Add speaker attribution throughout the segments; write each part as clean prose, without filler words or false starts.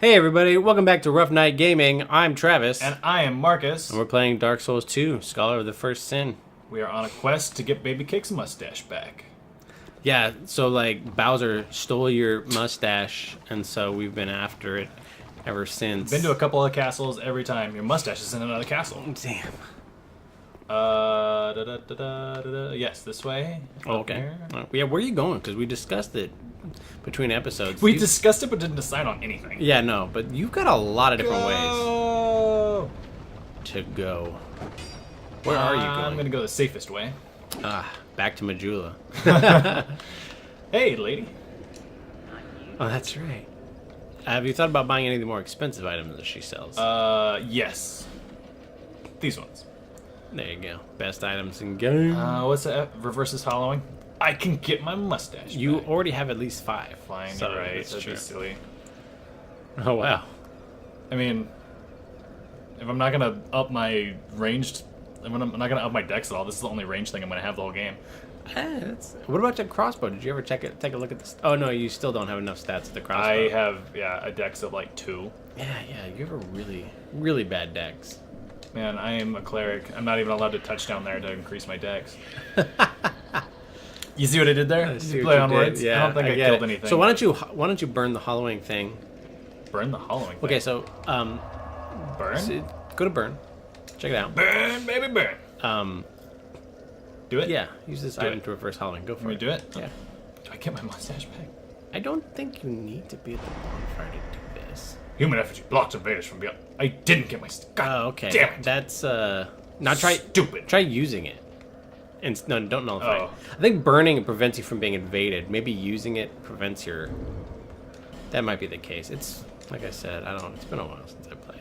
Speaker 1: Hey everybody, welcome back to Rough Night Gaming. I'm Travis.
Speaker 2: And I am Marcus.
Speaker 1: And we're playing Dark Souls 2, Scholar of the First Sin.
Speaker 2: We are on a quest to get Baby Cake's mustache back.
Speaker 1: Yeah, so like Bowser stole your mustache, and so we've been after it ever since.
Speaker 2: Been to a couple of castles. Every time your mustache is in another castle.
Speaker 1: Damn.
Speaker 2: Yes, this way.
Speaker 1: Oh, okay. Yeah, where are you going? Because we discussed it between episodes.
Speaker 2: We discussed it but didn't decide on anything.
Speaker 1: Yeah, no, but you've got a lot of different
Speaker 2: ways
Speaker 1: to go. Where are you going?
Speaker 2: I'm going to go the safest way.
Speaker 1: Back to Majula.
Speaker 2: Hey, lady.
Speaker 1: Oh, that's right. Have you thought about buying any of the more expensive items that she sells?
Speaker 2: Yes. These ones.
Speaker 1: There you go. Best items in game.
Speaker 2: What's that? Reverses hollowing? I can get my mustache
Speaker 1: You
Speaker 2: back.
Speaker 1: already have at least 5.
Speaker 2: Fine,
Speaker 1: so
Speaker 2: you're right.
Speaker 1: That's
Speaker 2: That'd
Speaker 1: true.
Speaker 2: be silly.
Speaker 1: Oh, wow.
Speaker 2: I mean, if I'm not gonna up my ranged, I'm not gonna up my dex at all. This is the only range thing I'm gonna have the whole game.
Speaker 1: What about your crossbow? Did you ever take a look at this? Oh no, you still don't have enough stats at the crossbow.
Speaker 2: I have a dex of like 2.
Speaker 1: Yeah, you have a really bad dex.
Speaker 2: Man, I am a cleric. I'm not even allowed to touch down there to increase my dex. You see what I did there?
Speaker 1: See
Speaker 2: Play
Speaker 1: what
Speaker 2: on
Speaker 1: you did.
Speaker 2: words.
Speaker 1: Yeah,
Speaker 2: I don't think I
Speaker 1: get
Speaker 2: killed
Speaker 1: it.
Speaker 2: anything.
Speaker 1: So why don't you burn the hollowing thing?
Speaker 2: Burn the hollowing thing.
Speaker 1: Okay, so
Speaker 2: Burn?
Speaker 1: go to burn. Check it out.
Speaker 2: Burn, baby, burn. Do it?
Speaker 1: Yeah, use this item to reverse hollowing. Go for
Speaker 2: Let me
Speaker 1: it.
Speaker 2: do it?
Speaker 1: Yeah.
Speaker 2: Do I get my mustache back?
Speaker 1: I don't think you need to be at the bonfire to do this.
Speaker 2: Human effigy blocks invaders from beyond. I didn't get my... God
Speaker 1: Oh, okay.
Speaker 2: damn it.
Speaker 1: That's now
Speaker 2: Stupid.
Speaker 1: Try using it. And no, don't nullify
Speaker 2: Oh.
Speaker 1: it. I think burning prevents you from being invaded. Maybe using it prevents your. That might be the case. It's like I said. I don't. It's been a while since I played.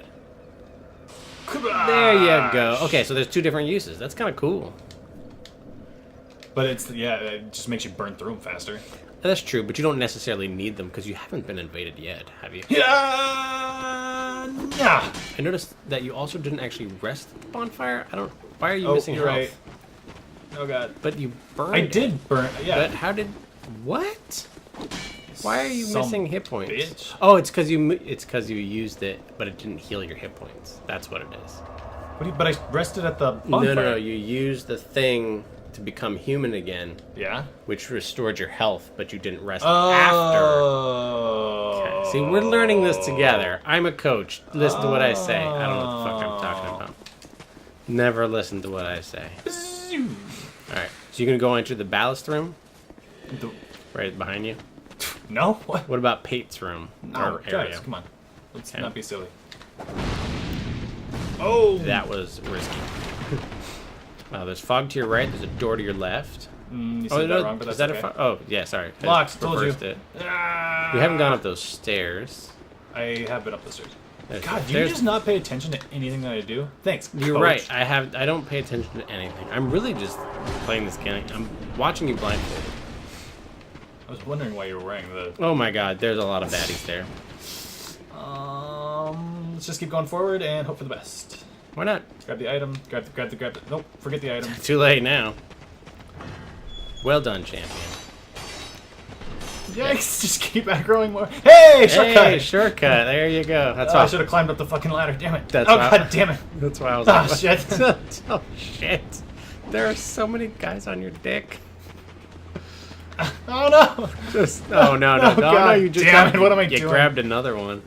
Speaker 1: There you go. Okay, so there's 2 different uses. That's kind of cool.
Speaker 2: But it's, it just makes you burn through them faster.
Speaker 1: That's true, but you don't necessarily need them because you haven't been invaded yet, have you?
Speaker 2: Yeah.
Speaker 1: I noticed that you also didn't actually rest the bonfire. I don't. Why are you missing
Speaker 2: you're
Speaker 1: health?
Speaker 2: right. Oh god.
Speaker 1: But you burned.
Speaker 2: I did burn. Yeah.
Speaker 1: But how did? What? Why are you
Speaker 2: Some
Speaker 1: missing hit points?
Speaker 2: bitch.
Speaker 1: Oh, it's because you used it, but it didn't heal your hit points. That's what it is.
Speaker 2: But I rested at the bonfire.
Speaker 1: No. You used the thing to become human again,
Speaker 2: Yeah.
Speaker 1: which restored your health, but you didn't rest
Speaker 2: Oh.
Speaker 1: after. Okay. See, we're learning this together. I'm a coach. Listen to what I say. I don't know what the fuck I'm talking about. Never listen to what I say. All right. So you're gonna go into the ballast room, right behind you.
Speaker 2: No. What?
Speaker 1: What about Pate's room
Speaker 2: No.
Speaker 1: or area?
Speaker 2: Guys, come on. Let's
Speaker 1: Okay.
Speaker 2: not be silly. Oh.
Speaker 1: That was risky. There's fog to your right. There's a door to your left.
Speaker 2: You said that wrong, but
Speaker 1: is
Speaker 2: that's
Speaker 1: that
Speaker 2: okay.
Speaker 1: Oh, yeah, sorry. I
Speaker 2: Locked. Told you.
Speaker 1: reversed it.
Speaker 2: Ah.
Speaker 1: We haven't gone up those stairs.
Speaker 2: I have been up the stairs.
Speaker 1: There's
Speaker 2: God,
Speaker 1: the
Speaker 2: do you
Speaker 1: stairs.
Speaker 2: just not pay attention to anything that I do? Thanks.
Speaker 1: You're
Speaker 2: coach.
Speaker 1: right. I don't pay attention to anything. I'm really just playing this game. I'm watching you blindfolded.
Speaker 2: I was wondering why you were wearing the.
Speaker 1: Oh my god, there's a lot of baddies there.
Speaker 2: Let's just keep going forward and hope for the best.
Speaker 1: Why not?
Speaker 2: Grab the item. Grab the. Nope. Forget the item.
Speaker 1: Too late now. Well done, champion.
Speaker 2: Yikes! Just keep aggroing more. Hey, shortcut!
Speaker 1: Hey, shortcut. There you go. That's
Speaker 2: I
Speaker 1: why.
Speaker 2: should have climbed up the fucking ladder. Damn it!
Speaker 1: That's
Speaker 2: oh
Speaker 1: why-
Speaker 2: god, damn it!
Speaker 1: That's why I was
Speaker 2: Oh
Speaker 1: like,
Speaker 2: shit!
Speaker 1: oh shit. There are so many guys on your dick.
Speaker 2: Oh no!
Speaker 1: Just no.
Speaker 2: Oh, God
Speaker 1: You just
Speaker 2: damn it, what am I
Speaker 1: you
Speaker 2: doing?
Speaker 1: grabbed another one.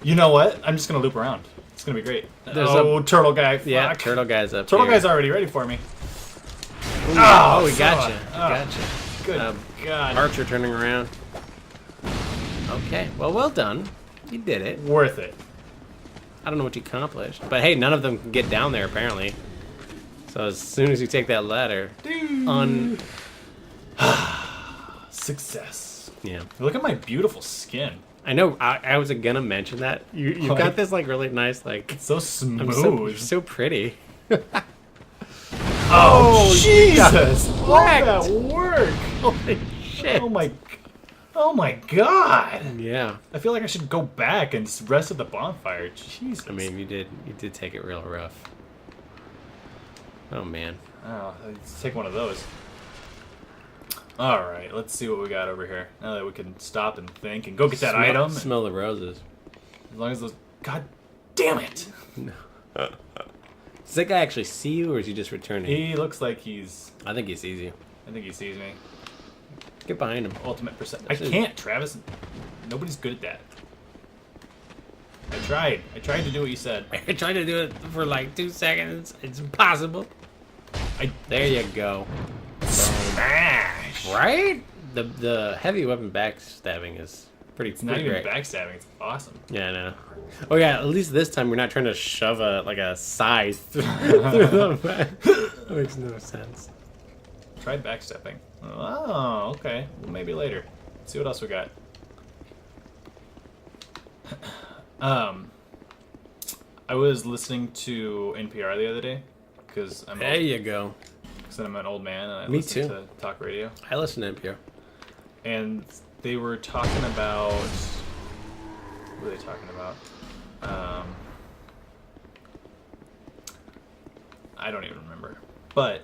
Speaker 2: You know what? I'm just gonna loop around. It's gonna be great.
Speaker 1: There's
Speaker 2: turtle guy. Fuck.
Speaker 1: Yeah, turtle guy's up
Speaker 2: Turtle
Speaker 1: here.
Speaker 2: guy's already ready for me.
Speaker 1: Ooh,
Speaker 2: Oh,
Speaker 1: we got
Speaker 2: son.
Speaker 1: you.
Speaker 2: Oh.
Speaker 1: Gotcha.
Speaker 2: Good god.
Speaker 1: Archer turning around. Okay, well done. You did it.
Speaker 2: Worth it.
Speaker 1: I don't know what you accomplished, but hey, none of them can get down there apparently. So as soon as you take that ladder,
Speaker 2: Success.
Speaker 1: yeah.
Speaker 2: Look at my beautiful skin.
Speaker 1: I know. I was gonna mention that you've
Speaker 2: What?
Speaker 1: got this like really nice like.
Speaker 2: So
Speaker 1: I'm
Speaker 2: smooth.
Speaker 1: so pretty.
Speaker 2: Oh Jesus!
Speaker 1: Wrecked.
Speaker 2: All that work.
Speaker 1: Holy shit.
Speaker 2: Oh my god!
Speaker 1: Yeah.
Speaker 2: I feel like I should go back and rest at the bonfire. Jesus.
Speaker 1: I mean, you did take it real rough. Oh man.
Speaker 2: Oh, let's take one of those. All right, let's see what we got over here. Now that we can stop and think and go get that item.
Speaker 1: Smell the roses.
Speaker 2: As long as those... God damn it!
Speaker 1: No. Does that guy actually see you, or is he just returning?
Speaker 2: He looks like he's...
Speaker 1: I think he sees you.
Speaker 2: I think he sees me.
Speaker 1: Get behind him.
Speaker 2: Ultimate percent. I can't, Travis. Nobody's good at that. I tried. I tried to do what you said.
Speaker 1: I tried to do it for like 2 seconds. It's impossible. There you go.
Speaker 2: Smash!
Speaker 1: Right? The heavy weapon backstabbing is pretty.
Speaker 2: It's not even backstabbing. It's awesome.
Speaker 1: Yeah, I know. Oh yeah, at least this time we're not trying to shove a scythe through the back. That makes no sense.
Speaker 2: Tried backstepping. Oh, okay. Well, maybe later. Let's see what else we got. I was listening to NPR the other day because
Speaker 1: There you go.
Speaker 2: Because I'm an old man and I
Speaker 1: Me
Speaker 2: listen
Speaker 1: too.
Speaker 2: to talk radio.
Speaker 1: I listen to NPR.
Speaker 2: And they were talking about... What were they talking about? I don't even remember. But...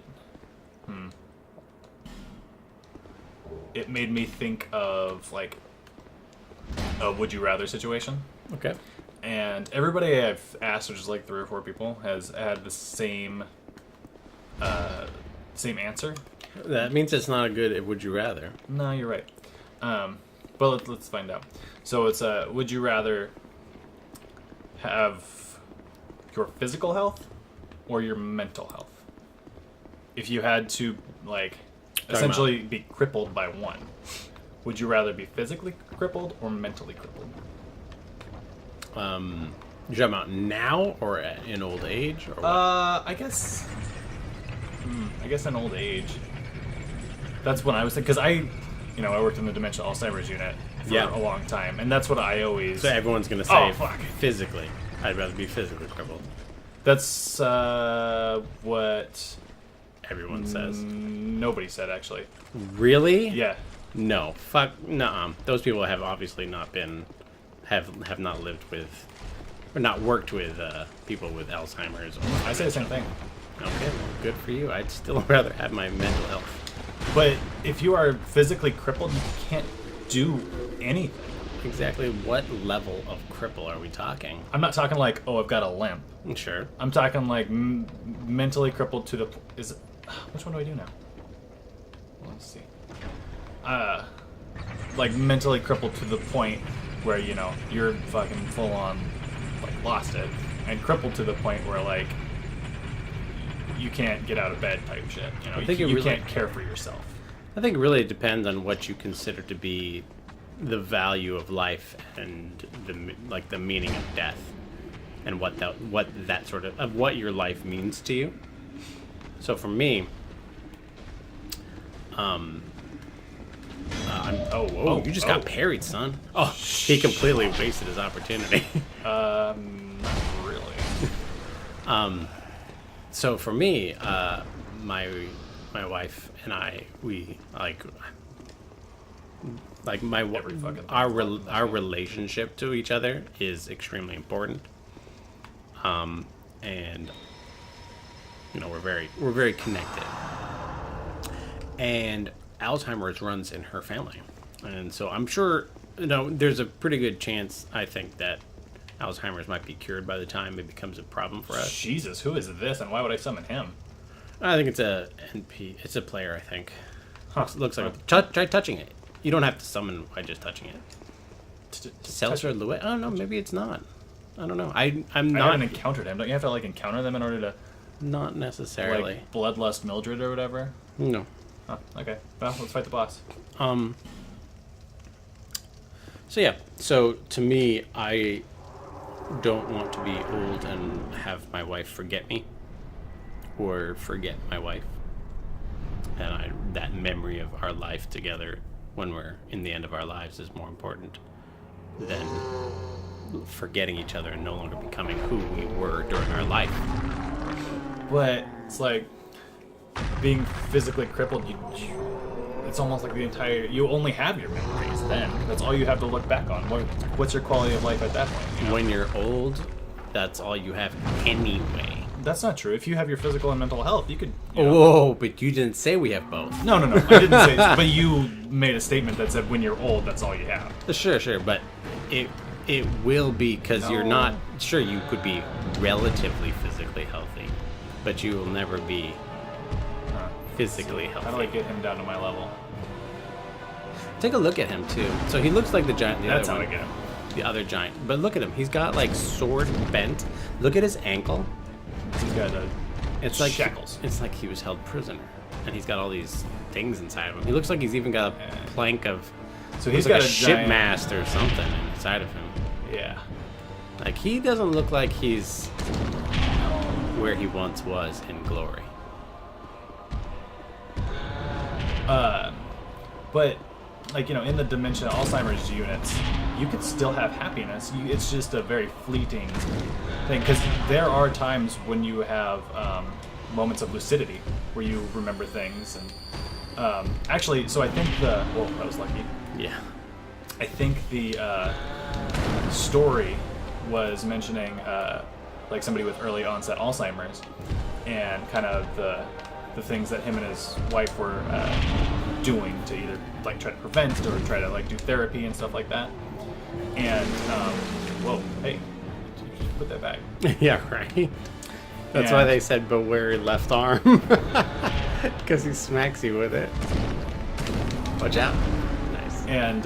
Speaker 2: It made me think of, like, a would you rather situation.
Speaker 1: Okay.
Speaker 2: And everybody I've asked, which is like 3 or 4 people, has had the same answer.
Speaker 1: That means it's not a good would you rather.
Speaker 2: No, you're right. But let's find out. So it's would you rather have your physical health or your mental health? If you had to, like, essentially be crippled by one, would you rather be physically crippled or mentally crippled?
Speaker 1: You talking about now or in old age? Or what?
Speaker 2: I guess in old age. That's when I was thinking, because I worked in the dementia Alzheimer's unit for a long time, and that's what I always...
Speaker 1: So everyone's going to say
Speaker 2: fuck.
Speaker 1: Physically. I'd rather be physically crippled.
Speaker 2: That's what...
Speaker 1: Everyone says.
Speaker 2: Nobody said, actually.
Speaker 1: Really?
Speaker 2: Yeah.
Speaker 1: No. Fuck. Nuh-uh. Those people have obviously not been... Have not lived with... Or not worked with people with Alzheimer's. Or
Speaker 2: I say the same thing.
Speaker 1: Okay, well, good for you. I'd still rather have my mental health.
Speaker 2: But if you are physically crippled, you can't do anything.
Speaker 1: Exactly what level of cripple are we talking?
Speaker 2: I'm not talking like, oh, I've got a limp.
Speaker 1: Sure.
Speaker 2: I'm talking like mentally crippled to the... Which one do I do now? Let's see. Like mentally crippled to the point where, you're fucking full on, like, lost it. And crippled to the point where, like, you can't get out of bed type shit. You can't care for yourself.
Speaker 1: I think it really depends on what you consider to be the value of life and the meaning of death, and what that sort of what your life means to you. So for me, you just got parried, son. Oh, he completely wasted his opportunity.
Speaker 2: Not really.
Speaker 1: So for me, my wife and I, we our relationship to each other is extremely important. And we're very connected. And Alzheimer's runs in her family, and so I'm sure there's a pretty good chance, I think, that Alzheimer's might be cured by the time it becomes a problem for us.
Speaker 2: Jesus, who is this, and why would I summon him?
Speaker 1: I think it's a NP. It's a player, I think. Looks like try touching it. You don't have to summon by just touching it. Celso Louet? I don't know. Maybe it's not. I don't know. I
Speaker 2: haven't encountered him. Don't you have to encounter them in order to?
Speaker 1: Not necessarily.
Speaker 2: Like Bloodlust Mildred or whatever.
Speaker 1: No.
Speaker 2: Oh, okay. Well, let's fight the boss.
Speaker 1: So yeah. So to me, I don't want to be old and have my wife forget me, or forget my wife, and that memory of our life together when we're in the end of our lives is more important than forgetting each other and no longer becoming who we were during our life.
Speaker 2: But it's like being physically crippled. It's almost like you only have your memories then. That's all you have to look back on. What's your quality of life at that point?
Speaker 1: When you're old, that's all you have anyway.
Speaker 2: That's not true. If you have your physical and mental health, you could. You know,
Speaker 1: Whoa, but you didn't say we have both.
Speaker 2: No, I didn't say. But you made a statement that said when you're old, that's all you have.
Speaker 1: Sure, but it will be because you're not. Sure, you could be relatively physically healthy, but you will never be physically healthy.
Speaker 2: How do I get him down to my level?
Speaker 1: Take a look at him too. So he looks like the giant.
Speaker 2: That's how I get him.
Speaker 1: The other giant. But look at him. He's got like sword bent. Look at his ankle.
Speaker 2: He's got
Speaker 1: It's like
Speaker 2: shackles.
Speaker 1: It's like he was held prisoner, and he's got all these things inside of him. He looks like he's even got a plank of.
Speaker 2: So he's
Speaker 1: like
Speaker 2: got
Speaker 1: a
Speaker 2: a
Speaker 1: ship
Speaker 2: giant
Speaker 1: mast or something inside of him.
Speaker 2: Yeah.
Speaker 1: Like he doesn't look like he's where he once was in glory.
Speaker 2: But like, you know, in the dementia Alzheimer's units, you could still have happiness. It's just a very fleeting thing, because there are times when you have moments of lucidity where you remember things. And actually, so I think that was lucky.
Speaker 1: Yeah.
Speaker 2: I think the story was mentioning like somebody with early onset Alzheimer's, and kind of the things that him and his wife were doing to either like try to prevent or try to like do therapy and stuff like that. And whoa, hey, just put that back.
Speaker 1: Yeah, right. That's why they said beware your left arm, because he smacks you with it. Watch out. Nice.
Speaker 2: And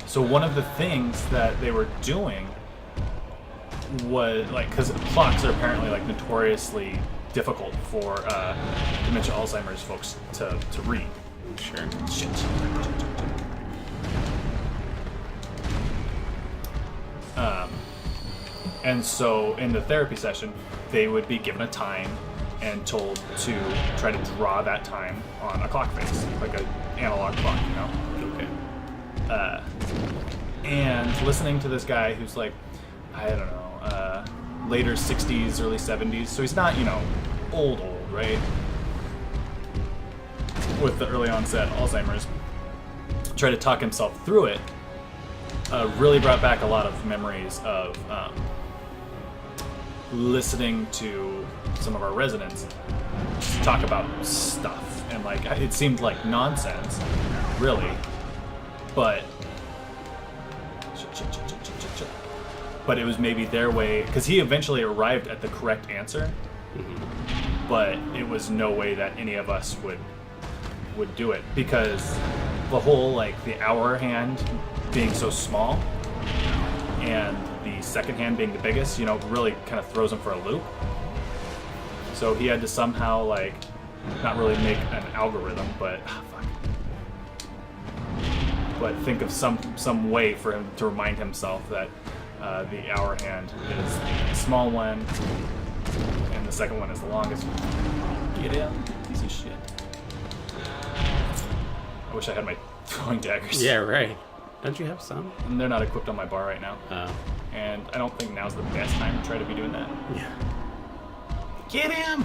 Speaker 2: so one of the things that they were doing was like, because clocks are apparently like notoriously difficult for dementia Alzheimer's folks to read.
Speaker 1: Sure.
Speaker 2: Shit. And so in the therapy session, they would be given a time and told to try to draw that time on a clock face, like an analog clock, you know?
Speaker 1: Okay.
Speaker 2: And listening to this guy who's like, I don't know, later 60s, early 70s, so he's not, you know, old, right? With the early onset Alzheimer's, try to talk himself through it, really brought back a lot of memories of listening to some of our residents talk about stuff, and like it seemed like nonsense, really, but it was maybe their way, because he eventually arrived at the correct answer, but it was no way that any of us would do it, because the whole like the hour hand being so small and the second hand being the biggest, you know, really kind of throws him for a loop. So he had to somehow like not really make an algorithm, but think of some way for him to remind himself that the hour hand is the small one and the second one is the longest one. Get in, piece of shit. I wish I had my throwing daggers.
Speaker 1: Yeah, right. Don't you have some?
Speaker 2: And they're not equipped on my bar right now. And I don't think now's the best time to try to be doing that.
Speaker 1: Yeah.
Speaker 2: Get him!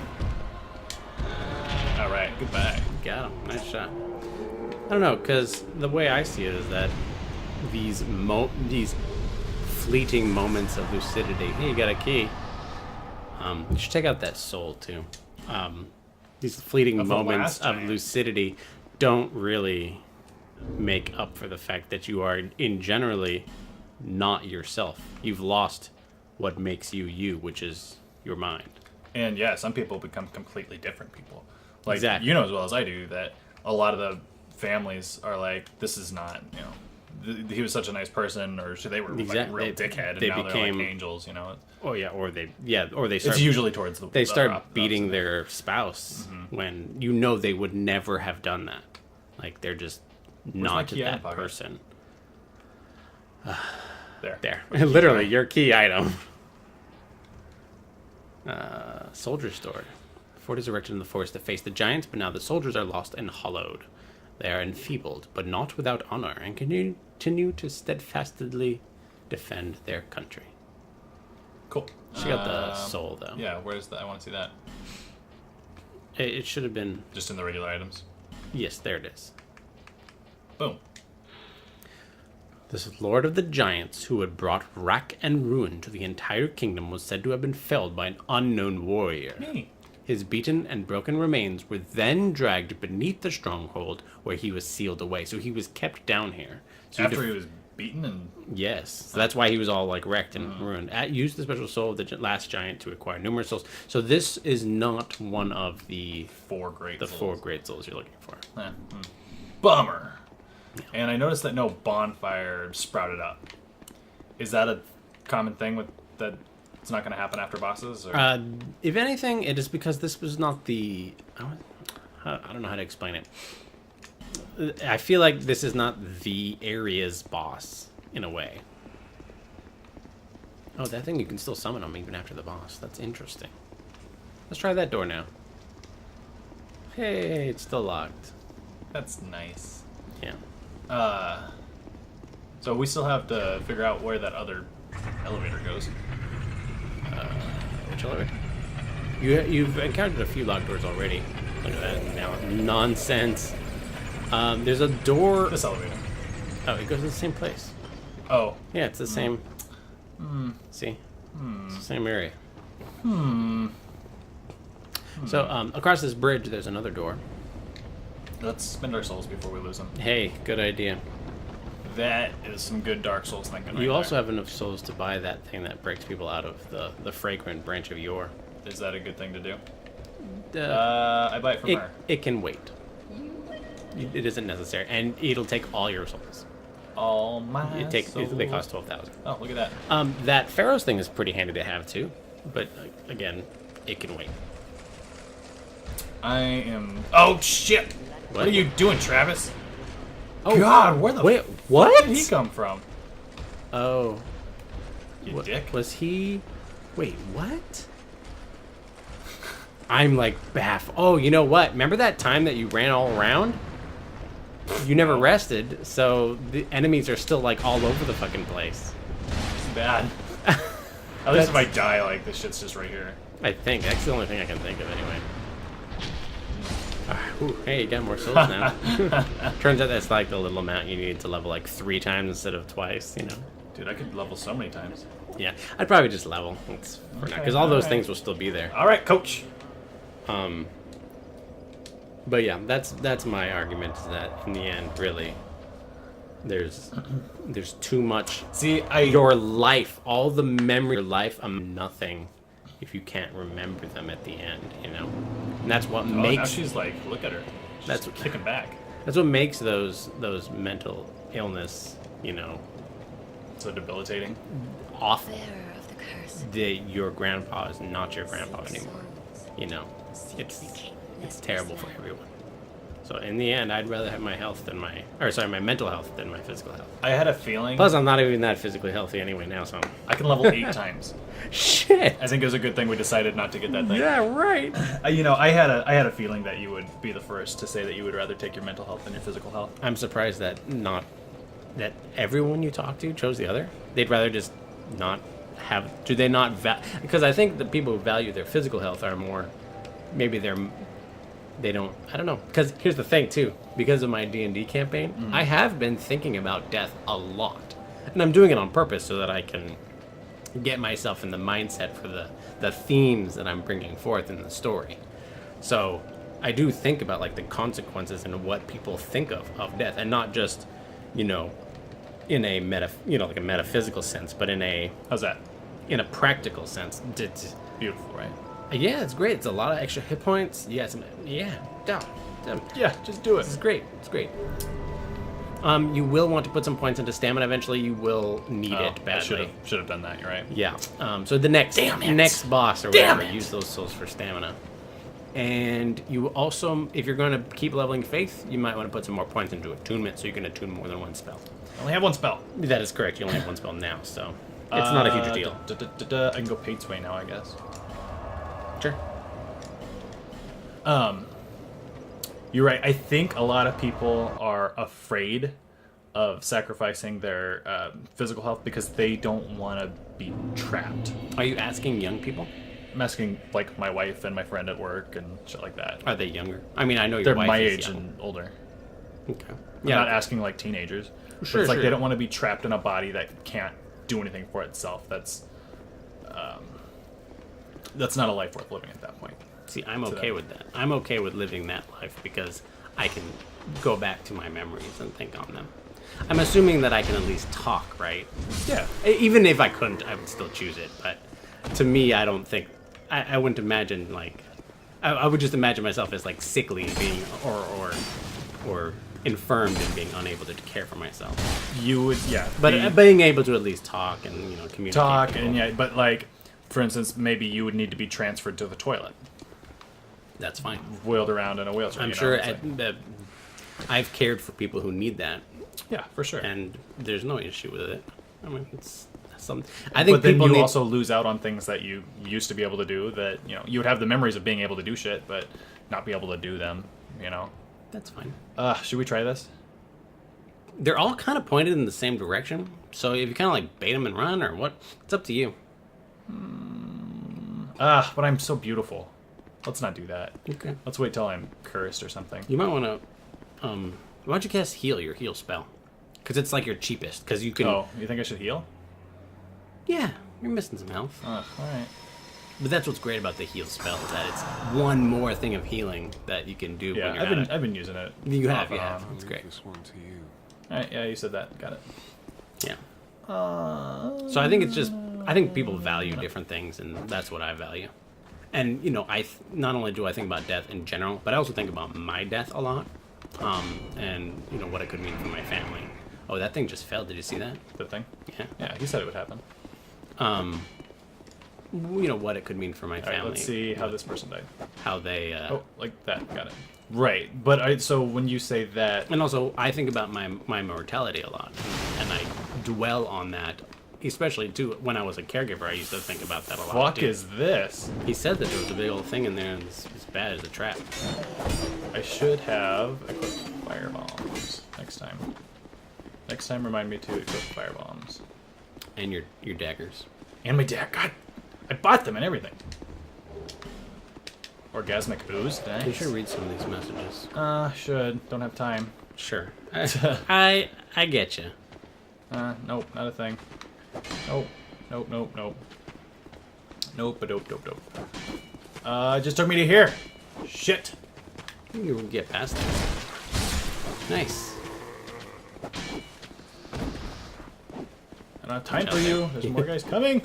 Speaker 2: Alright, goodbye.
Speaker 1: Got him. Nice shot. I don't know, because the way I see it is that these fleeting moments of lucidity. Hey, you got a key. You should check out that soul, too. These fleeting moments of lucidity don't really make up for the fact that you are in generally not yourself. You've lost what makes you you, which is your mind.
Speaker 2: And yeah, some people become completely different people. Like,
Speaker 1: exactly.
Speaker 2: You know as well as I do that a lot of the families are like, this is not, you know, he was such a nice person, or they were like real dickhead, and now they're like angels, you know.
Speaker 1: Oh yeah, or they start.
Speaker 2: It's usually towards the.
Speaker 1: They start beating their spouse when you know they would never have done that. Like they're just not that person. There. Literally, your key item. Soldier story. Fort is erected in the forest to face the giants, but now the soldiers are lost and hollowed. They are enfeebled, but not without honor, and continue to steadfastly defend their country.
Speaker 2: Cool.
Speaker 1: She got the soul, though.
Speaker 2: Yeah, where's the... I want to see that.
Speaker 1: It should have been...
Speaker 2: Just in the regular items?
Speaker 1: Yes, there it is.
Speaker 2: Boom.
Speaker 1: This lord of the giants who had brought wrack and ruin to the entire kingdom was said to have been felled by an unknown warrior.
Speaker 2: Me.
Speaker 1: His beaten and broken remains were then dragged beneath the stronghold where he was sealed away. So he was kept down here. So
Speaker 2: After he was beaten and...
Speaker 1: Yes, so that's why he was all like wrecked and ruined. Use the special soul of the last giant to acquire numerous souls. So this is not one of the
Speaker 2: four great
Speaker 1: souls you're looking for.
Speaker 2: Bummer. And I noticed that no bonfire sprouted up. Is that a common thing with that? It's not going to happen after bosses? Or?
Speaker 1: If anything, it is because this was not the... I don't know how to explain it. I feel like this is not the area's boss, in a way. Oh, that thing you can still summon them even after the boss. That's interesting. Let's try that door now. Hey, it's still locked.
Speaker 2: That's nice.
Speaker 1: Yeah.
Speaker 2: So we still have to figure out where that other elevator goes.
Speaker 1: Which elevator? You've encountered a few locked doors already. Look at that now. Nonsense. There's a door.
Speaker 2: This elevator.
Speaker 1: Oh, it goes to the same place.
Speaker 2: Oh.
Speaker 1: Yeah, it's the same. See? It's the same area. So, across this bridge, there's another door.
Speaker 2: Let's spend our souls before we lose them.
Speaker 1: Hey, good idea.
Speaker 2: That is some good Dark Souls thinking.
Speaker 1: You also have enough souls to buy that thing that breaks people out of the fragrant branch of Yor.
Speaker 2: Is that a good thing to do?
Speaker 1: I
Speaker 2: buy it from her.
Speaker 1: It can wait. It isn't necessary, and it'll take all your souls.
Speaker 2: All my souls.
Speaker 1: They cost 12,000.
Speaker 2: Oh, look at that.
Speaker 1: That Pharaoh's thing is pretty handy to have too, but again, it can wait.
Speaker 2: I am. Oh shit! What are you doing, Travis?
Speaker 1: Oh
Speaker 2: God, where the
Speaker 1: wait? What
Speaker 2: did he come from?
Speaker 1: Oh,
Speaker 2: You dick.
Speaker 1: Was he? Wait, what? I'm like baffled. Oh, you know what? Remember that time that you ran all around? You never rested, so the enemies are still like all over the fucking place.
Speaker 2: It's bad. At least if I die, like this shit's just right here.
Speaker 1: I think that's the only thing I can think of anyway. Ooh, hey, you got more souls now. Turns out that's like the little amount you need to level like 3 times instead of twice, you know?
Speaker 2: Dude, I could level so many times.
Speaker 1: Yeah, I'd probably just level for now, because all those things will still be there.
Speaker 2: All right, coach.
Speaker 1: But yeah, that's my argument, is that in the end, really, there's too much.
Speaker 2: See,
Speaker 1: your life, all the memory of your life, nothing if you can't remember them at the end, you know? And that's what makes...
Speaker 2: Now she's like, look at her. She's kicking back.
Speaker 1: That's what makes those mental illness, you know...
Speaker 2: So debilitating?
Speaker 1: Awful.
Speaker 3: Bearer of the curse.
Speaker 1: Your grandpa is not your grandpa anymore. You know? It's terrible for everyone. So in the end, I'd rather have my mental health than my physical health.
Speaker 2: I had a feeling...
Speaker 1: Plus, I'm not even that physically healthy anyway now, so...
Speaker 2: I can level 8 times.
Speaker 1: Shit!
Speaker 2: I think it was a good thing we decided not to get that thing.
Speaker 1: Yeah, right!
Speaker 2: I had a feeling that you would be the first to say that you would rather take your mental health than your physical health.
Speaker 1: I'm surprised that everyone you talk to chose the other. They'd rather just not have... Do they not... Because I think the people who value their physical health are more... Maybe they don't... I don't know. Because here's the thing, too. Because of my D&D campaign, I have been thinking about death a lot. And I'm doing it on purpose so that I can get myself in the mindset for the themes that I'm bringing forth in the story. So I do think about, like, the consequences and what people think of death. And not just, you know, in a like a metaphysical sense, but in a...
Speaker 2: How's that?
Speaker 1: In a practical sense.
Speaker 2: Beautiful, right?
Speaker 1: Yeah, it's great. It's a lot of extra hit points. Yeah,
Speaker 2: Just do it.
Speaker 1: This is great. It's great. You will want to put some points into stamina eventually. You will need it badly.
Speaker 2: I should have done that. You're right.
Speaker 1: Yeah. So the next boss or whatever, use those souls for stamina. And you also, if you're going to keep leveling faith, you might want to put some more points into attunement so you can attune more than one spell.
Speaker 2: I only have one spell.
Speaker 1: That is correct. You only have one spell now, so it's not a huge deal.
Speaker 2: I can go Pate's way now, I guess.
Speaker 1: Sure.
Speaker 2: You're right. I think a lot of people are afraid of sacrificing their physical health because they don't want to be trapped.
Speaker 1: Are you asking young people?
Speaker 2: I'm asking, like, my wife and my friend at work and shit like that.
Speaker 1: Are they younger? I mean, I know your
Speaker 2: They're
Speaker 1: wife
Speaker 2: my
Speaker 1: is
Speaker 2: age
Speaker 1: young.
Speaker 2: and older.
Speaker 1: Okay.
Speaker 2: I'm
Speaker 1: Yeah.
Speaker 2: not asking like teenagers. But
Speaker 1: Sure,
Speaker 2: it's like
Speaker 1: sure.
Speaker 2: they don't want to be trapped in a body that can't do anything for itself. That's not a life worth living at that point.
Speaker 1: See, I'm
Speaker 2: to
Speaker 1: okay
Speaker 2: them.
Speaker 1: with that. I'm okay with living that life because I can go back to my memories and think on them. I'm assuming that I can at least talk, right?
Speaker 2: Yeah.
Speaker 1: Even if I couldn't, I would still choose it. But to me, I don't think I wouldn't imagine like I would just imagine myself as like sickly and being or infirmed and being unable to care for myself.
Speaker 2: You would, yeah.
Speaker 1: But being able to at least talk and communicate.
Speaker 2: talk
Speaker 1: with people,
Speaker 2: and yeah, but like, for instance, maybe you would need to be transferred to the toilet,
Speaker 1: that's fine.
Speaker 2: wheeled around in a wheelchair.
Speaker 1: I'm
Speaker 2: you know,
Speaker 1: sure
Speaker 2: it's like-
Speaker 1: I've cared for people who need that,
Speaker 2: yeah, for sure.
Speaker 1: and there's no issue with it. I mean, it's something. I think
Speaker 2: But then
Speaker 1: people
Speaker 2: you
Speaker 1: need.
Speaker 2: also lose out on things that you used to be able to do. That you would have the memories of being able to do shit, but not be able to do them.
Speaker 1: That's fine.
Speaker 2: Should we try this?
Speaker 1: They're all kind of pointed in the same direction. So if you kind of like bait them and run or what, it's up to you.
Speaker 2: But I'm so beautiful. Let's not do that.
Speaker 1: Okay.
Speaker 2: Let's wait till I'm cursed or something.
Speaker 1: You might want to. Why don't you cast heal, your heal spell? Because it's like your cheapest. Because you can.
Speaker 2: Oh, you think I should heal?
Speaker 1: Yeah, you're missing some health.
Speaker 2: All right.
Speaker 1: But that's what's great about the heal spell is that it's one more thing of healing that you can do
Speaker 2: Yeah,
Speaker 1: when you're
Speaker 2: I've been using it.
Speaker 1: You
Speaker 2: off
Speaker 1: have,
Speaker 2: and
Speaker 1: yeah.
Speaker 2: on.
Speaker 1: That's great.
Speaker 3: This one to you.
Speaker 2: All right, yeah, you said that. Got it.
Speaker 1: Yeah. So I think it's just I think people value different things, and that's what I value. And not only do I think about death in general, but I also think about my death a lot, and what it could mean for my family. Oh, that thing just fell. Did you see that?
Speaker 2: The thing.
Speaker 1: Yeah.
Speaker 2: Yeah, he said it would happen.
Speaker 1: What it could mean for my
Speaker 2: All
Speaker 1: family.
Speaker 2: right, let's see how this person died.
Speaker 1: How they.
Speaker 2: Oh, like that. Got it. Right, but so when you say that,
Speaker 1: And also, I think about my mortality a lot, and I dwell on that. Especially too when I was a caregiver, I used to think about that a lot.
Speaker 2: fuck
Speaker 1: too.
Speaker 2: is this?
Speaker 1: He said that there was a big old thing in there, and it's as bad as a trap.
Speaker 2: I should have equipped fire bombs next time. Next time, remind me to equip fire bombs.
Speaker 1: And your daggers.
Speaker 2: And my dad, God, I bought them and everything. Orgasmic ooze, nice.
Speaker 1: You should read some of these messages.
Speaker 2: Should. Don't have time.
Speaker 1: Sure. I get you.
Speaker 2: Nope, not a thing. Nope, nope, nope, nope. Nope, nope, nope, nope. It just took me to here. Shit.
Speaker 1: You will get past that. Nice.
Speaker 2: I don't have time for you. There's more guys coming.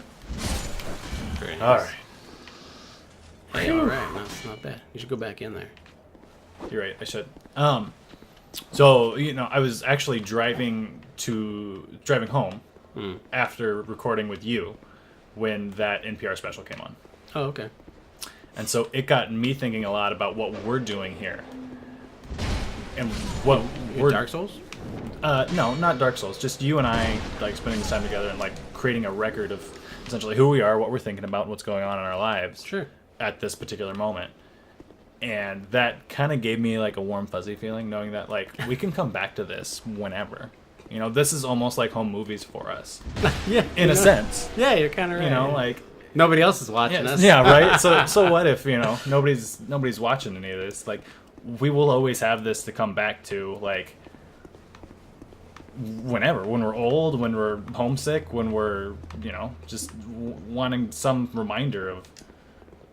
Speaker 1: Very nice.
Speaker 2: All right.
Speaker 1: Hey, all right. That's not bad. You should go back in there.
Speaker 2: You're right. I should. So I was actually driving home after recording with you when that NPR special came on,
Speaker 1: Oh, okay.
Speaker 2: and so it got me thinking a lot about what we're doing here and what we're
Speaker 1: Dark Souls?
Speaker 2: No, not Dark Souls. Just you and I, like spending this time together and like creating a record of essentially who we are, what we're thinking about, and what's going on in our lives.
Speaker 1: Sure.
Speaker 2: At this particular moment. And that kind of gave me like a warm fuzzy feeling knowing that like we can come back to this whenever. This is almost like home movies for us.
Speaker 1: Yeah.
Speaker 2: In a sense.
Speaker 1: Yeah, you're kind of right.
Speaker 2: Like
Speaker 1: nobody else is watching us.
Speaker 2: yeah, right? So what if, nobody's watching any of this? Like we will always have this to come back to like whenever, when we're old, when we're homesick, when we're, just wanting some reminder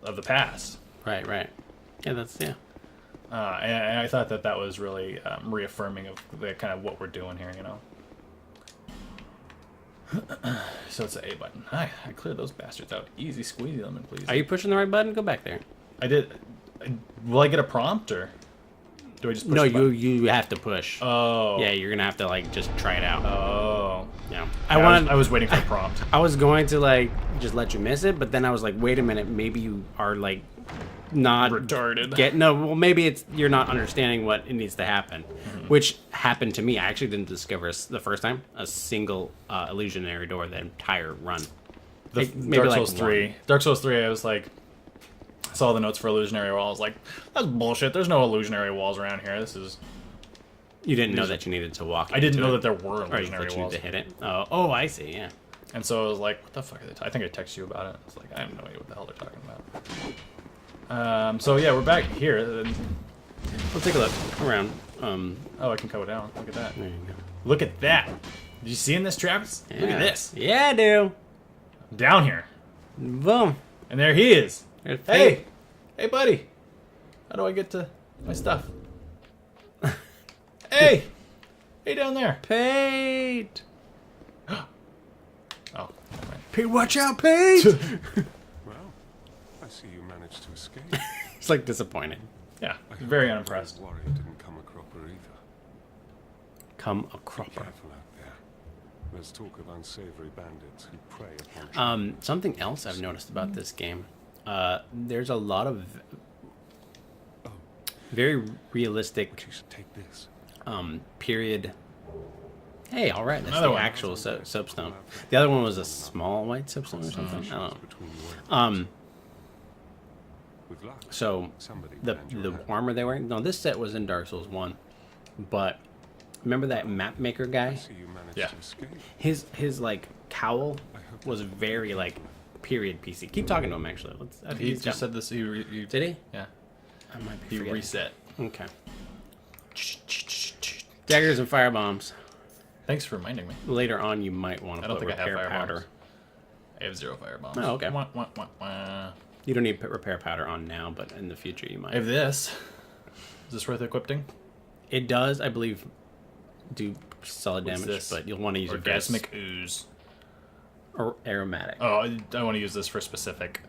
Speaker 2: of the past.
Speaker 1: Right. Yeah, yeah.
Speaker 2: And I thought that was really reaffirming of the kind of what we're doing here, So it's the A button. I cleared those bastards out. Easy squeezy lemon, please.
Speaker 1: Are you pushing the right button? Go back there.
Speaker 2: I did. Will I get a prompt or do I just push
Speaker 1: No,
Speaker 2: the button?
Speaker 1: you have to push.
Speaker 2: Oh.
Speaker 1: Yeah, you're gonna have to like just try it out.
Speaker 2: Oh.
Speaker 1: Yeah.
Speaker 2: I was waiting for a prompt.
Speaker 1: I was going to like just let you miss it, but then I was like, wait a minute, maybe you are like not
Speaker 2: Retarded.
Speaker 1: Well, maybe you're not understanding what it needs to happen, which happened to me. I actually didn't discover the first time a single illusionary door the entire run.
Speaker 2: Dark Souls 3. Dark Souls 3, I was like, saw the notes for illusionary wall. I was like, that's bullshit. There's no illusionary walls around here. This is.
Speaker 1: You didn't know that you needed to walk.
Speaker 2: I didn't
Speaker 1: into
Speaker 2: know
Speaker 1: it,
Speaker 2: that there were
Speaker 1: or
Speaker 2: illusionary
Speaker 1: that you
Speaker 2: walls.
Speaker 1: need to hit it. Oh, I see. Yeah.
Speaker 2: And so I was like, what the fuck are they I think I texted you about it. It's like, I have no idea what the hell they're talking about. So yeah, we're back here.
Speaker 1: Let's take a look around.
Speaker 2: Oh, I can go down. Look at that.
Speaker 1: There you go.
Speaker 2: Look at that. Did you see in this, Travis? Look at this.
Speaker 1: Yeah, I do.
Speaker 2: Down here.
Speaker 1: Boom.
Speaker 2: And there he is.
Speaker 1: There's
Speaker 2: Hey.
Speaker 1: Pete.
Speaker 2: Hey, buddy. How do I get to my stuff? Hey. Hey, down there.
Speaker 1: Pete.
Speaker 2: Oh, never mind.
Speaker 1: Pete, watch out, Pete.
Speaker 3: Well, I see you managed to escape.
Speaker 1: It's like disappointed.
Speaker 2: Yeah, very unimpressed.
Speaker 3: Warrior didn't come a cropper either.
Speaker 1: Come a cropper.
Speaker 3: Careful out there. There's talk of unsavory bandits who prey upon.
Speaker 1: Something else I've noticed about this game. There's a lot of very realistic
Speaker 3: You should take this.
Speaker 1: period. Hey, all right, that's
Speaker 2: Another
Speaker 1: the
Speaker 2: one.
Speaker 1: actual soapstone. The other one was a small white soapstone or something. I don't know.
Speaker 3: Between worlds. With luck,
Speaker 1: So
Speaker 3: somebody
Speaker 1: the
Speaker 3: planned your
Speaker 1: the
Speaker 3: attack.
Speaker 1: armor they were wearing. No, this set was in Dark Souls 1, but remember that map maker guy?
Speaker 3: I see you managed
Speaker 2: Yeah.
Speaker 3: to escape.
Speaker 1: His like cowl was very like period PC. Keep talking to him actually.
Speaker 2: He
Speaker 1: He's
Speaker 2: just
Speaker 1: got-
Speaker 2: said this. He
Speaker 1: Did he?
Speaker 2: Yeah.
Speaker 1: I might be
Speaker 2: He
Speaker 1: forgetting.
Speaker 2: reset.
Speaker 1: Okay. Daggers and fire bombs.
Speaker 2: Thanks for reminding me.
Speaker 1: Later on, you might want
Speaker 2: I
Speaker 1: to
Speaker 2: don't
Speaker 1: put
Speaker 2: think I have
Speaker 1: repair
Speaker 2: fire
Speaker 1: powder.
Speaker 2: bombs. I have 0 fire bombs.
Speaker 1: Oh, okay.
Speaker 2: Wah, wah, wah, wah.
Speaker 1: You don't need to put repair powder on now, but in the future you
Speaker 2: I
Speaker 1: might.
Speaker 2: have this. Is this worth equipping?
Speaker 1: It does, I believe, do solid
Speaker 2: What's
Speaker 1: damage,
Speaker 2: this?
Speaker 1: but you'll want to use your ghosts
Speaker 2: Orgasmic ooze.
Speaker 1: or aromatic.
Speaker 2: Oh, I want to use this for specific.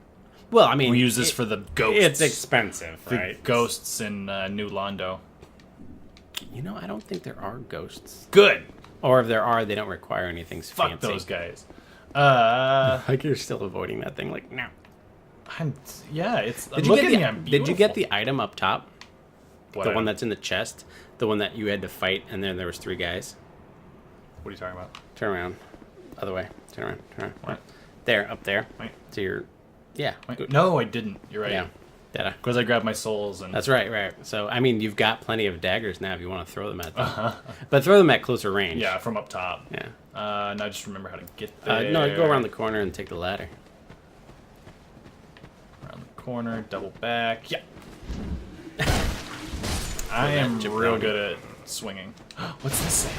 Speaker 1: Well, I mean,
Speaker 2: We use this for the ghosts.
Speaker 1: It's expensive,
Speaker 2: the
Speaker 1: right?
Speaker 2: ghosts in New Londo.
Speaker 1: You know, I don't think there are ghosts,
Speaker 2: Good.
Speaker 1: or if there are, they don't require anything
Speaker 2: Fuck
Speaker 1: fancy.
Speaker 2: those guys.
Speaker 1: Like you're still avoiding that thing. Like no.
Speaker 2: Yeah, it's.
Speaker 1: Did you
Speaker 2: look
Speaker 1: get
Speaker 2: at
Speaker 1: the?
Speaker 2: me, I'm
Speaker 1: Did you get
Speaker 2: beautiful.
Speaker 1: the item up top?
Speaker 2: What
Speaker 1: The one
Speaker 2: item?
Speaker 1: that's in the chest, the one that you had to fight, and then there was 3 guys.
Speaker 2: What are you talking about?
Speaker 1: Turn around, other way. Turn around. Turn around.
Speaker 2: What?
Speaker 1: There, up there.
Speaker 2: Wait.
Speaker 1: To your, yeah.
Speaker 2: Wait,
Speaker 1: Good.
Speaker 2: no, I didn't. You're right.
Speaker 1: Yeah. Data.
Speaker 2: Because I grabbed my souls and.
Speaker 1: That's right, right. So I mean, you've got plenty of daggers now if you want to throw them at them, but throw them at closer range.
Speaker 2: Yeah, from up top.
Speaker 1: Yeah.
Speaker 2: Now I just remember how to get there.
Speaker 1: No, go around the corner and take the ladder.
Speaker 2: Around the corner, double back. Yeah. I am
Speaker 1: that
Speaker 2: real
Speaker 1: jabroni.
Speaker 2: good at swinging. What's this say?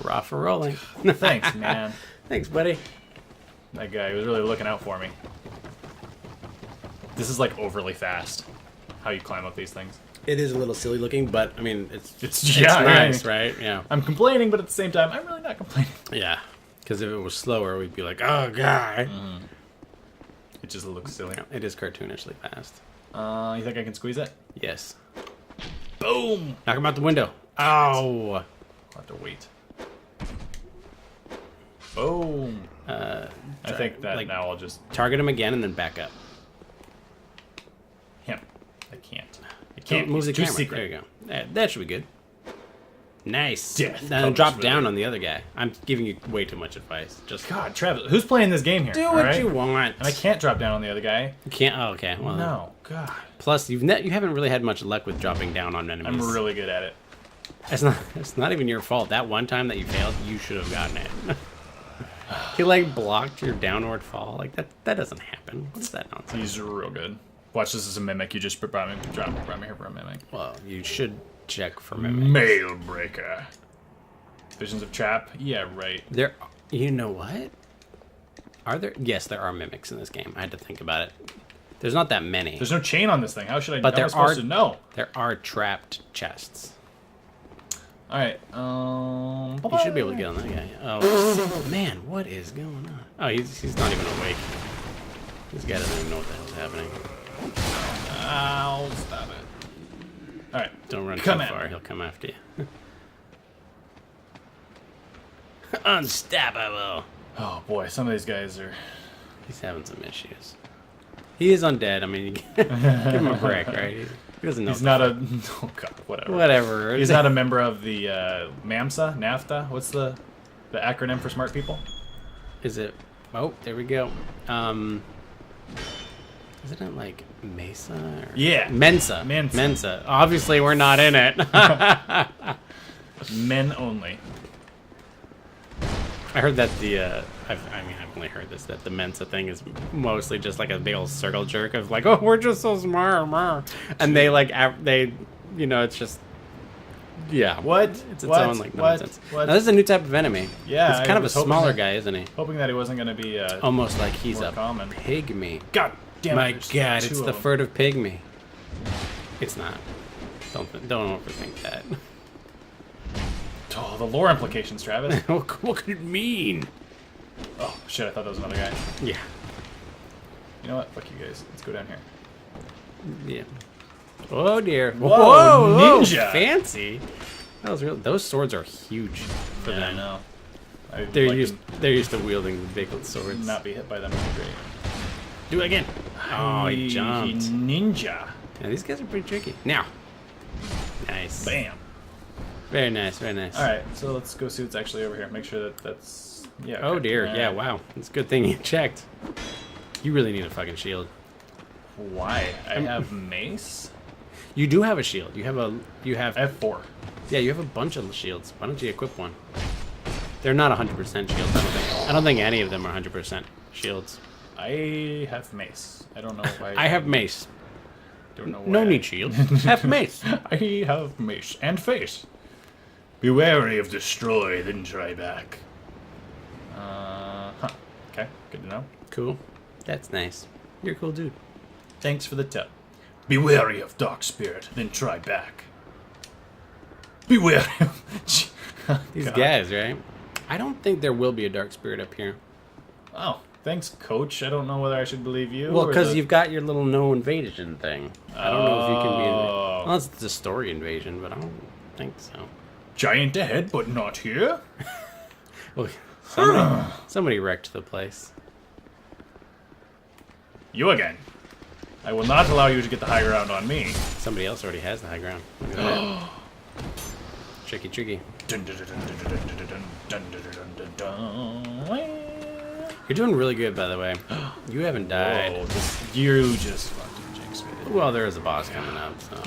Speaker 1: Hurrah for rolling.
Speaker 2: Thanks, man.
Speaker 1: Thanks, buddy.
Speaker 2: That guy was really looking out for me. This is like overly fast. How you climb up these things.
Speaker 1: It is a little silly looking, but I mean, it's
Speaker 2: yeah,
Speaker 1: nice,
Speaker 2: right.
Speaker 1: right? Yeah.
Speaker 2: I'm complaining, but at the same time, I'm really not complaining.
Speaker 1: Yeah. Because if it was slower, we'd be like, oh, God.
Speaker 2: It just looks silly.
Speaker 1: Yeah, it is cartoonishly fast.
Speaker 2: You think I can squeeze it?
Speaker 1: Yes.
Speaker 2: Boom!
Speaker 1: Knock him out the window. Ow.
Speaker 2: I'll have to wait. Boom! I think that
Speaker 1: like-
Speaker 2: now I'll just
Speaker 1: Target him again and then back up.
Speaker 2: him. I can't. I
Speaker 1: Can't
Speaker 2: can't.
Speaker 1: move the
Speaker 2: It's too
Speaker 1: camera.
Speaker 2: secret.
Speaker 1: There you go. That should be good. Nice.
Speaker 2: Death
Speaker 1: Then
Speaker 2: comes
Speaker 1: drop
Speaker 2: with
Speaker 1: down
Speaker 2: it.
Speaker 1: on the other guy. I'm giving you way too much advice. Just
Speaker 2: God, Travis, who's playing this game here?
Speaker 1: do
Speaker 2: all
Speaker 1: what
Speaker 2: right?
Speaker 1: you want.
Speaker 2: And I can't drop down on the other guy.
Speaker 1: You can't. Oh, okay. Well,
Speaker 2: No, God,
Speaker 1: Plus, you haven't really had much luck with dropping down on enemies.
Speaker 2: I'm really good at it.
Speaker 1: It's not even your fault. That one time that you failed, you should have gotten it. He like blocked your downward fall. Like that doesn't happen. What's that nonsense?
Speaker 2: He's real good. Watch, this is a mimic. You just brought me here for a mimic.
Speaker 1: Well, you should check for mimics.
Speaker 2: Mail breaker. Visions of Trap. Yeah, right.
Speaker 1: There, you know what? Are there? Yes, there are mimics in this game. I had to think about it. There's not that many.
Speaker 2: There's no chain on this thing. How should I?
Speaker 1: But
Speaker 2: how
Speaker 1: there
Speaker 2: am I supposed
Speaker 1: are-
Speaker 2: to know.
Speaker 1: There are trapped chests.
Speaker 2: All right.
Speaker 1: You should be able to get on that guy. Oh man, what is going on? Oh, he's not even awake. This guy doesn't even know what the hell's happening.
Speaker 2: Ow! Stop it. All right.
Speaker 1: Don't run
Speaker 2: Come
Speaker 1: too
Speaker 2: at
Speaker 1: far.
Speaker 2: me.
Speaker 1: He'll come after you. Unstoppable.
Speaker 2: Oh boy, some of these guys are.
Speaker 1: He's having some issues. He is undead. I mean, you give him a break, right? He doesn't know.
Speaker 2: He's not a. Oh god, whatever.
Speaker 1: Whatever.
Speaker 2: He's not a member of the MAMSA, NAFTA. What's the acronym for smart people?
Speaker 1: Is it? Oh, there we go. Isn't it like Mesa? Or...
Speaker 2: Yeah.
Speaker 1: Mensa.
Speaker 2: Mensa.
Speaker 1: Mensa. Obviously, we're not in it.
Speaker 2: Men only.
Speaker 1: I heard that I've only heard this, that the Mensa thing is mostly just like a big old circle jerk of like, oh, we're just so smart, and they like, it's just, yeah.
Speaker 2: What?
Speaker 1: It's its
Speaker 2: What?
Speaker 1: own like
Speaker 2: What?
Speaker 1: nonsense.
Speaker 2: What?
Speaker 1: Now, this is a new type of enemy.
Speaker 2: Yeah,
Speaker 1: It's kind
Speaker 2: I
Speaker 1: of a
Speaker 2: was hoping
Speaker 1: smaller
Speaker 2: that-
Speaker 1: guy, isn't he?
Speaker 2: Hoping that he wasn't going to be
Speaker 1: Almost like he's
Speaker 2: more
Speaker 1: a
Speaker 2: common.
Speaker 1: pygmy.
Speaker 2: God damn it.
Speaker 1: My
Speaker 2: there's
Speaker 1: God,
Speaker 2: two
Speaker 1: it's
Speaker 2: of
Speaker 1: the
Speaker 2: them.
Speaker 1: furtive pygmy. It's not. Don't overthink that.
Speaker 2: Oh, the lore implications, Travis.
Speaker 1: What could it mean?
Speaker 2: Oh, shit, I thought that was another guy.
Speaker 1: Yeah.
Speaker 2: You know what? Fuck you guys. Let's go down here.
Speaker 1: Yeah. Oh dear.
Speaker 2: Whoa, ninja.
Speaker 1: Fancy. That was real. Those swords are huge for
Speaker 2: Yeah, I
Speaker 1: them.
Speaker 2: know. I'd
Speaker 1: They're
Speaker 2: like
Speaker 1: used.
Speaker 2: to
Speaker 1: They're used to wielding the big swords.
Speaker 2: not be hit by them. That'd be great.
Speaker 1: Do it again. Oh, he jumped.
Speaker 2: Ninja.
Speaker 1: Yeah, these guys are pretty tricky. Now. Nice.
Speaker 2: Bam.
Speaker 1: Very nice. Very nice.
Speaker 2: All right, so let's go see what's actually over here. Make sure that that's yeah.
Speaker 1: Oh
Speaker 2: okay.
Speaker 1: dear.
Speaker 2: All
Speaker 1: Yeah.
Speaker 2: right.
Speaker 1: Wow. It's a good thing you checked. You really need a fucking shield.
Speaker 2: Why? I have mace.
Speaker 1: You do have a shield. You have.
Speaker 2: I have 4.
Speaker 1: Yeah, you have a bunch of shields. Why don't you equip one? They're not 100% shields. I don't think any of them are 100% shields.
Speaker 2: I have mace. I don't know why.
Speaker 1: I have mace.
Speaker 2: Don't know why.
Speaker 1: No need shield. Have mace.
Speaker 2: I have mace and face. Be wary of destroy, then try back. Huh. Okay, good to know.
Speaker 1: Cool. That's nice. You're a cool dude.
Speaker 2: Thanks for the tip. Be wary of dark spirit, then try back. Be wary of...
Speaker 1: These
Speaker 2: God.
Speaker 1: guys, right? I don't think there will be a dark spirit up here.
Speaker 2: Oh, thanks, coach. I don't know whether I should believe you.
Speaker 1: Well,
Speaker 2: or
Speaker 1: because
Speaker 2: the-
Speaker 1: you've got your little no invasion thing. I don't know if you can be.
Speaker 2: Oh.
Speaker 1: Unless it's a story invasion, but I don't think so.
Speaker 2: Giant ahead, but not here.
Speaker 1: Well, somebody wrecked the place.
Speaker 2: You again. I will not allow you to get the high ground on me.
Speaker 1: Somebody else already has the high ground. Look at that. Tricky, tricky.
Speaker 2: Dun, dun, dun, dun, dun, dun, dun, dun, dun, dun, dun.
Speaker 1: You're doing really good, by the way. You haven't died.
Speaker 2: Whoa, you just fucking jinxed me.
Speaker 1: Well, there is a boss coming up, so.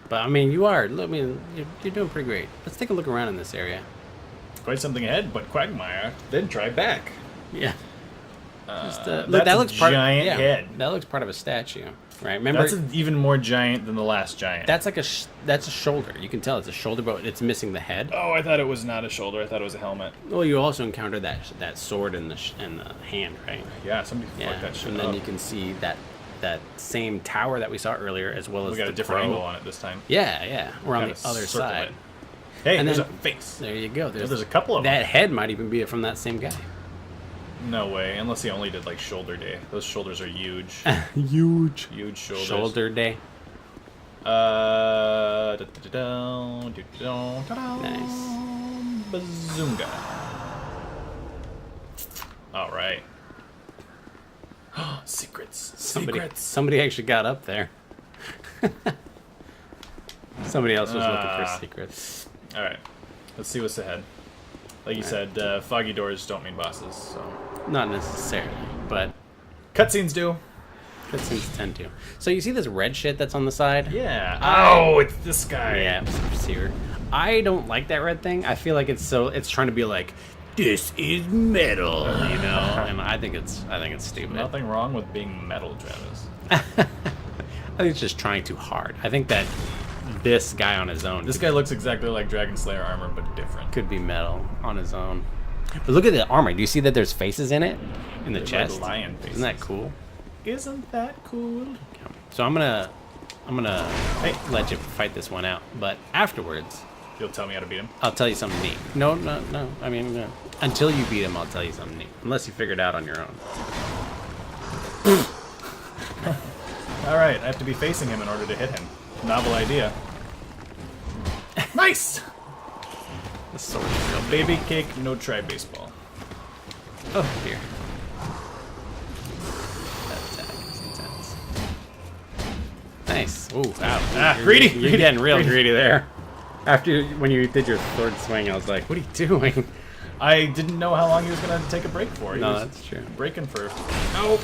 Speaker 1: But I mean, you are. I mean, you're doing pretty great. Let's take a look around in this area.
Speaker 2: Quite something ahead, but Quagmire. Then try back.
Speaker 1: Yeah. Just, look,
Speaker 2: that's
Speaker 1: that
Speaker 2: a
Speaker 1: looks part.
Speaker 2: giant
Speaker 1: Yeah,
Speaker 2: head.
Speaker 1: that looks part of a statue, right? Remember,
Speaker 2: That's even more giant than the last giant.
Speaker 1: that's like that's a shoulder. You can tell it's a shoulder, but it's missing the head.
Speaker 2: Oh, I thought it was not a shoulder. I thought it was a helmet.
Speaker 1: Well, you also encounter that sword in the hand, right?
Speaker 2: Yeah, somebody
Speaker 1: Yeah,
Speaker 2: fucked that shit
Speaker 1: and then
Speaker 2: up.
Speaker 1: you can see that same tower that we saw earlier, as well as
Speaker 2: We got
Speaker 1: the
Speaker 2: a different
Speaker 1: crow.
Speaker 2: angle on it this time.
Speaker 1: Yeah, yeah. We're on
Speaker 2: Kinda
Speaker 1: the other
Speaker 2: circle
Speaker 1: side.
Speaker 2: it. Hey,
Speaker 1: And
Speaker 2: there's
Speaker 1: then-
Speaker 2: a face.
Speaker 1: There you go.
Speaker 2: There's a couple of them.
Speaker 1: That head might even be from that same guy.
Speaker 2: No way, unless he only did like shoulder day. Those shoulders are huge.
Speaker 1: Huge.
Speaker 2: Huge shoulders.
Speaker 1: Shoulder day.
Speaker 2: Nice. Bazunga. All right. Secrets.
Speaker 1: Somebody actually got up there. Somebody else was looking for secrets.
Speaker 2: All right. Let's see what's ahead. Like you said, foggy doors don't mean bosses. So
Speaker 1: Not necessarily, but
Speaker 2: cutscenes do.
Speaker 1: cutscenes tend to. So you see this red shit that's on the side?
Speaker 2: Yeah. Oh, it's this guy.
Speaker 1: Yeah, receiver. I don't like that red thing. I feel like it's trying to be like, this is metal, you know, and I think it's stupid.
Speaker 2: Nothing wrong with being metal, Travis.
Speaker 1: I think it's just trying too hard. I think that this guy on his own
Speaker 2: This guy looks exactly like Dragon Slayer armor, but different.
Speaker 1: could be metal on his own. But look at the armor. Do you see that there's faces in it? In the
Speaker 2: They're
Speaker 1: chest?
Speaker 2: like lion faces.
Speaker 1: Isn't that cool?
Speaker 2: Isn't that cool?
Speaker 1: So I'm gonna let you fight this one out, but afterwards
Speaker 2: You'll tell me how to beat him.
Speaker 1: I'll tell you something neat. No. I mean, no. Until you beat him, I'll tell you something neat. Unless you figure it out on your own.
Speaker 2: All right, I have to be facing him in order to hit him. Novel idea. Nice.
Speaker 1: The sword is real big.
Speaker 2: Baby cake, no try baseball.
Speaker 1: Oh dear. That attack is intense. Nice. Ooh, wow.
Speaker 2: Greedy,
Speaker 1: You're
Speaker 2: greedy,
Speaker 1: getting real
Speaker 2: greedy.
Speaker 1: greedy there. When you did your sword swing, I was like, what are you doing?
Speaker 2: I didn't know how long he was gonna take a break for. He
Speaker 1: No,
Speaker 2: was
Speaker 1: that's true.
Speaker 2: breaking for. No.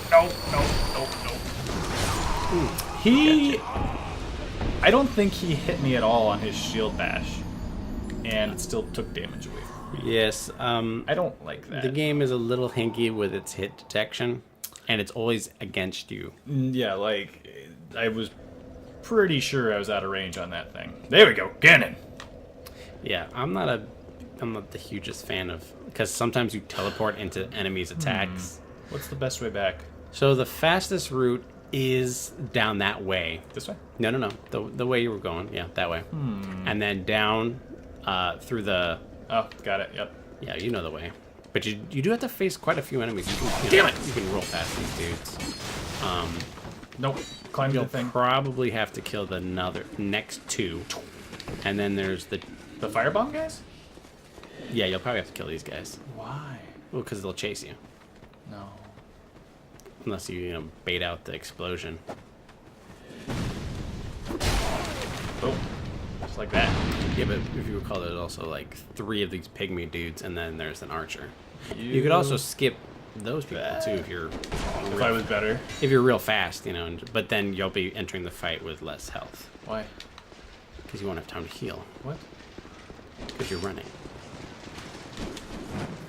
Speaker 2: He. I don't think he hit me at all on his shield bash, and it still took damage away.
Speaker 1: Yes.
Speaker 2: I don't like that.
Speaker 1: The game is a little hinky with its hit detection, and it's always against you.
Speaker 2: Yeah, like, I was pretty sure I was out of range on that thing. There we go, cannon.
Speaker 1: Yeah, I'm not the hugest fan of, because sometimes you teleport into enemies' attacks.
Speaker 2: What's the best way back?
Speaker 1: So the fastest route is down that way.
Speaker 2: This way?
Speaker 1: No. The way you were going, yeah, that way. And then down through the.
Speaker 2: Oh, got it. Yep.
Speaker 1: Yeah, you know the way. But you do have to face quite a few enemies.
Speaker 2: Damn it!
Speaker 1: You can roll past these dudes.
Speaker 2: Nope. Climb
Speaker 1: You'll
Speaker 2: the thing.
Speaker 1: probably have to kill the next two, and then there's the.
Speaker 2: The firebomb guys?
Speaker 1: Yeah, you'll probably have to kill these guys.
Speaker 2: Why?
Speaker 1: Well, because they'll chase you.
Speaker 2: No.
Speaker 1: Unless you bait out the explosion.
Speaker 2: Oh, just like that.
Speaker 1: Yeah, but if you recall, there's also like 3 of these pygmy dudes, and then there's an archer. You could also skip those people too if you're.
Speaker 2: If I was better.
Speaker 1: If you're real fast, but then you'll be entering the fight with less health.
Speaker 2: Why?
Speaker 1: Because you won't have time to heal.
Speaker 2: What?
Speaker 1: Because you're running.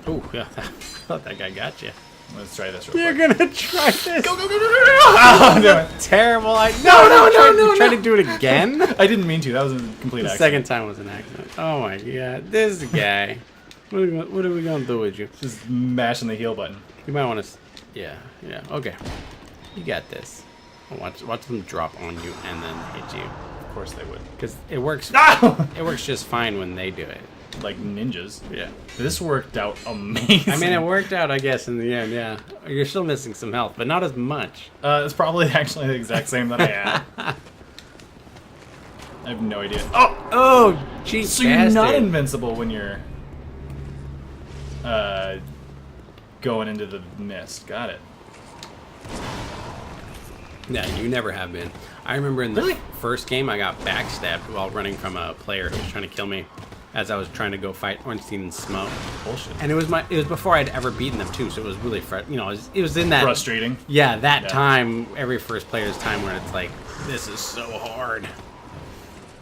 Speaker 1: Oh, yeah. I thought that guy got you.
Speaker 2: Let's try this real quick.
Speaker 1: You're gonna try this.
Speaker 2: Go, go, go, go, go, go! Oh, no.
Speaker 1: Terrible. No. Try to do it again.
Speaker 2: I didn't mean to. That was a complete
Speaker 1: The
Speaker 2: accident.
Speaker 1: second time was an accident. Oh my god, this guy. What are we gonna do with you?
Speaker 2: Just mashing the heal button.
Speaker 1: You might want to. Yeah. Okay. You got this. Watch them drop on you and then hit you.
Speaker 2: Of course they would.
Speaker 1: Because it works.
Speaker 2: No!
Speaker 1: It works just fine when they do it.
Speaker 2: Like ninjas.
Speaker 1: Yeah.
Speaker 2: This worked out amazing.
Speaker 1: I mean, it worked out, I guess, in the end. Yeah. You're still missing some health, but not as much.
Speaker 2: It's probably actually the exact same that I had. I have no idea. Oh,
Speaker 1: Jeez.
Speaker 2: so you're not invincible when you're going into the mist. Got it.
Speaker 1: Yeah, you never have been. I remember in the
Speaker 2: Really?
Speaker 1: first game, I got backstabbed while running from a player who was trying to kill me as I was trying to go fight Ornstein and Smoke.
Speaker 2: Bullshit.
Speaker 1: And it was before I'd ever beaten them too, so it was really it was in that
Speaker 2: Frustrating.
Speaker 1: Yeah, that
Speaker 2: Yeah.
Speaker 1: time, every first player's time where it's like, this is so hard.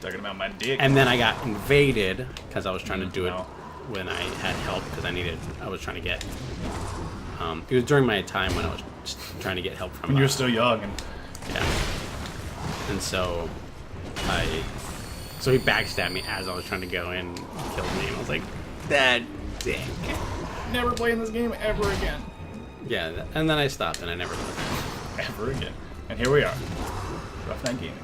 Speaker 2: Talking about my dick.
Speaker 1: And then I got invaded because I was trying to do it
Speaker 2: No.
Speaker 1: when I had help because I was trying to get. It was during my time when I was just trying to get help from.
Speaker 2: When you're still young and
Speaker 1: Yeah. And so he backstabbed me as I was trying to go in and killed me. And I was like, that dick.
Speaker 2: never playing this game ever again.
Speaker 1: Yeah, and then I stopped and I never played.
Speaker 2: Ever again. And here we are. Rough Night Gaming.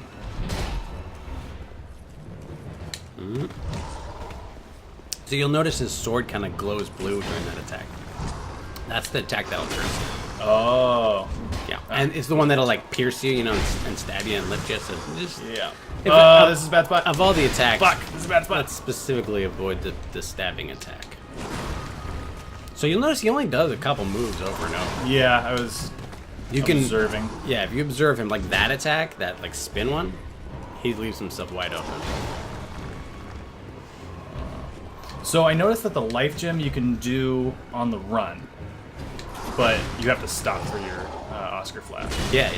Speaker 1: So you'll notice his sword kind of glows blue during that attack. That's the attack that'll turn.
Speaker 2: Oh.
Speaker 1: Yeah, and it's the one that'll like pierce you, and stab you and lift you. So just
Speaker 2: Yeah.
Speaker 1: If
Speaker 2: This is a bad spot.
Speaker 1: of all the attacks,
Speaker 2: Fuck. This is a bad spot.
Speaker 1: let's specifically avoid the stabbing attack. So you'll notice he only does a couple moves over and over.
Speaker 2: Yeah, I was observing.
Speaker 1: Yeah, if you observe him like that attack, that like spin one, he leaves himself wide open.
Speaker 2: So I noticed that the life gem you can do on the run, but you have to stop for your Oscar flash,
Speaker 1: Yeah.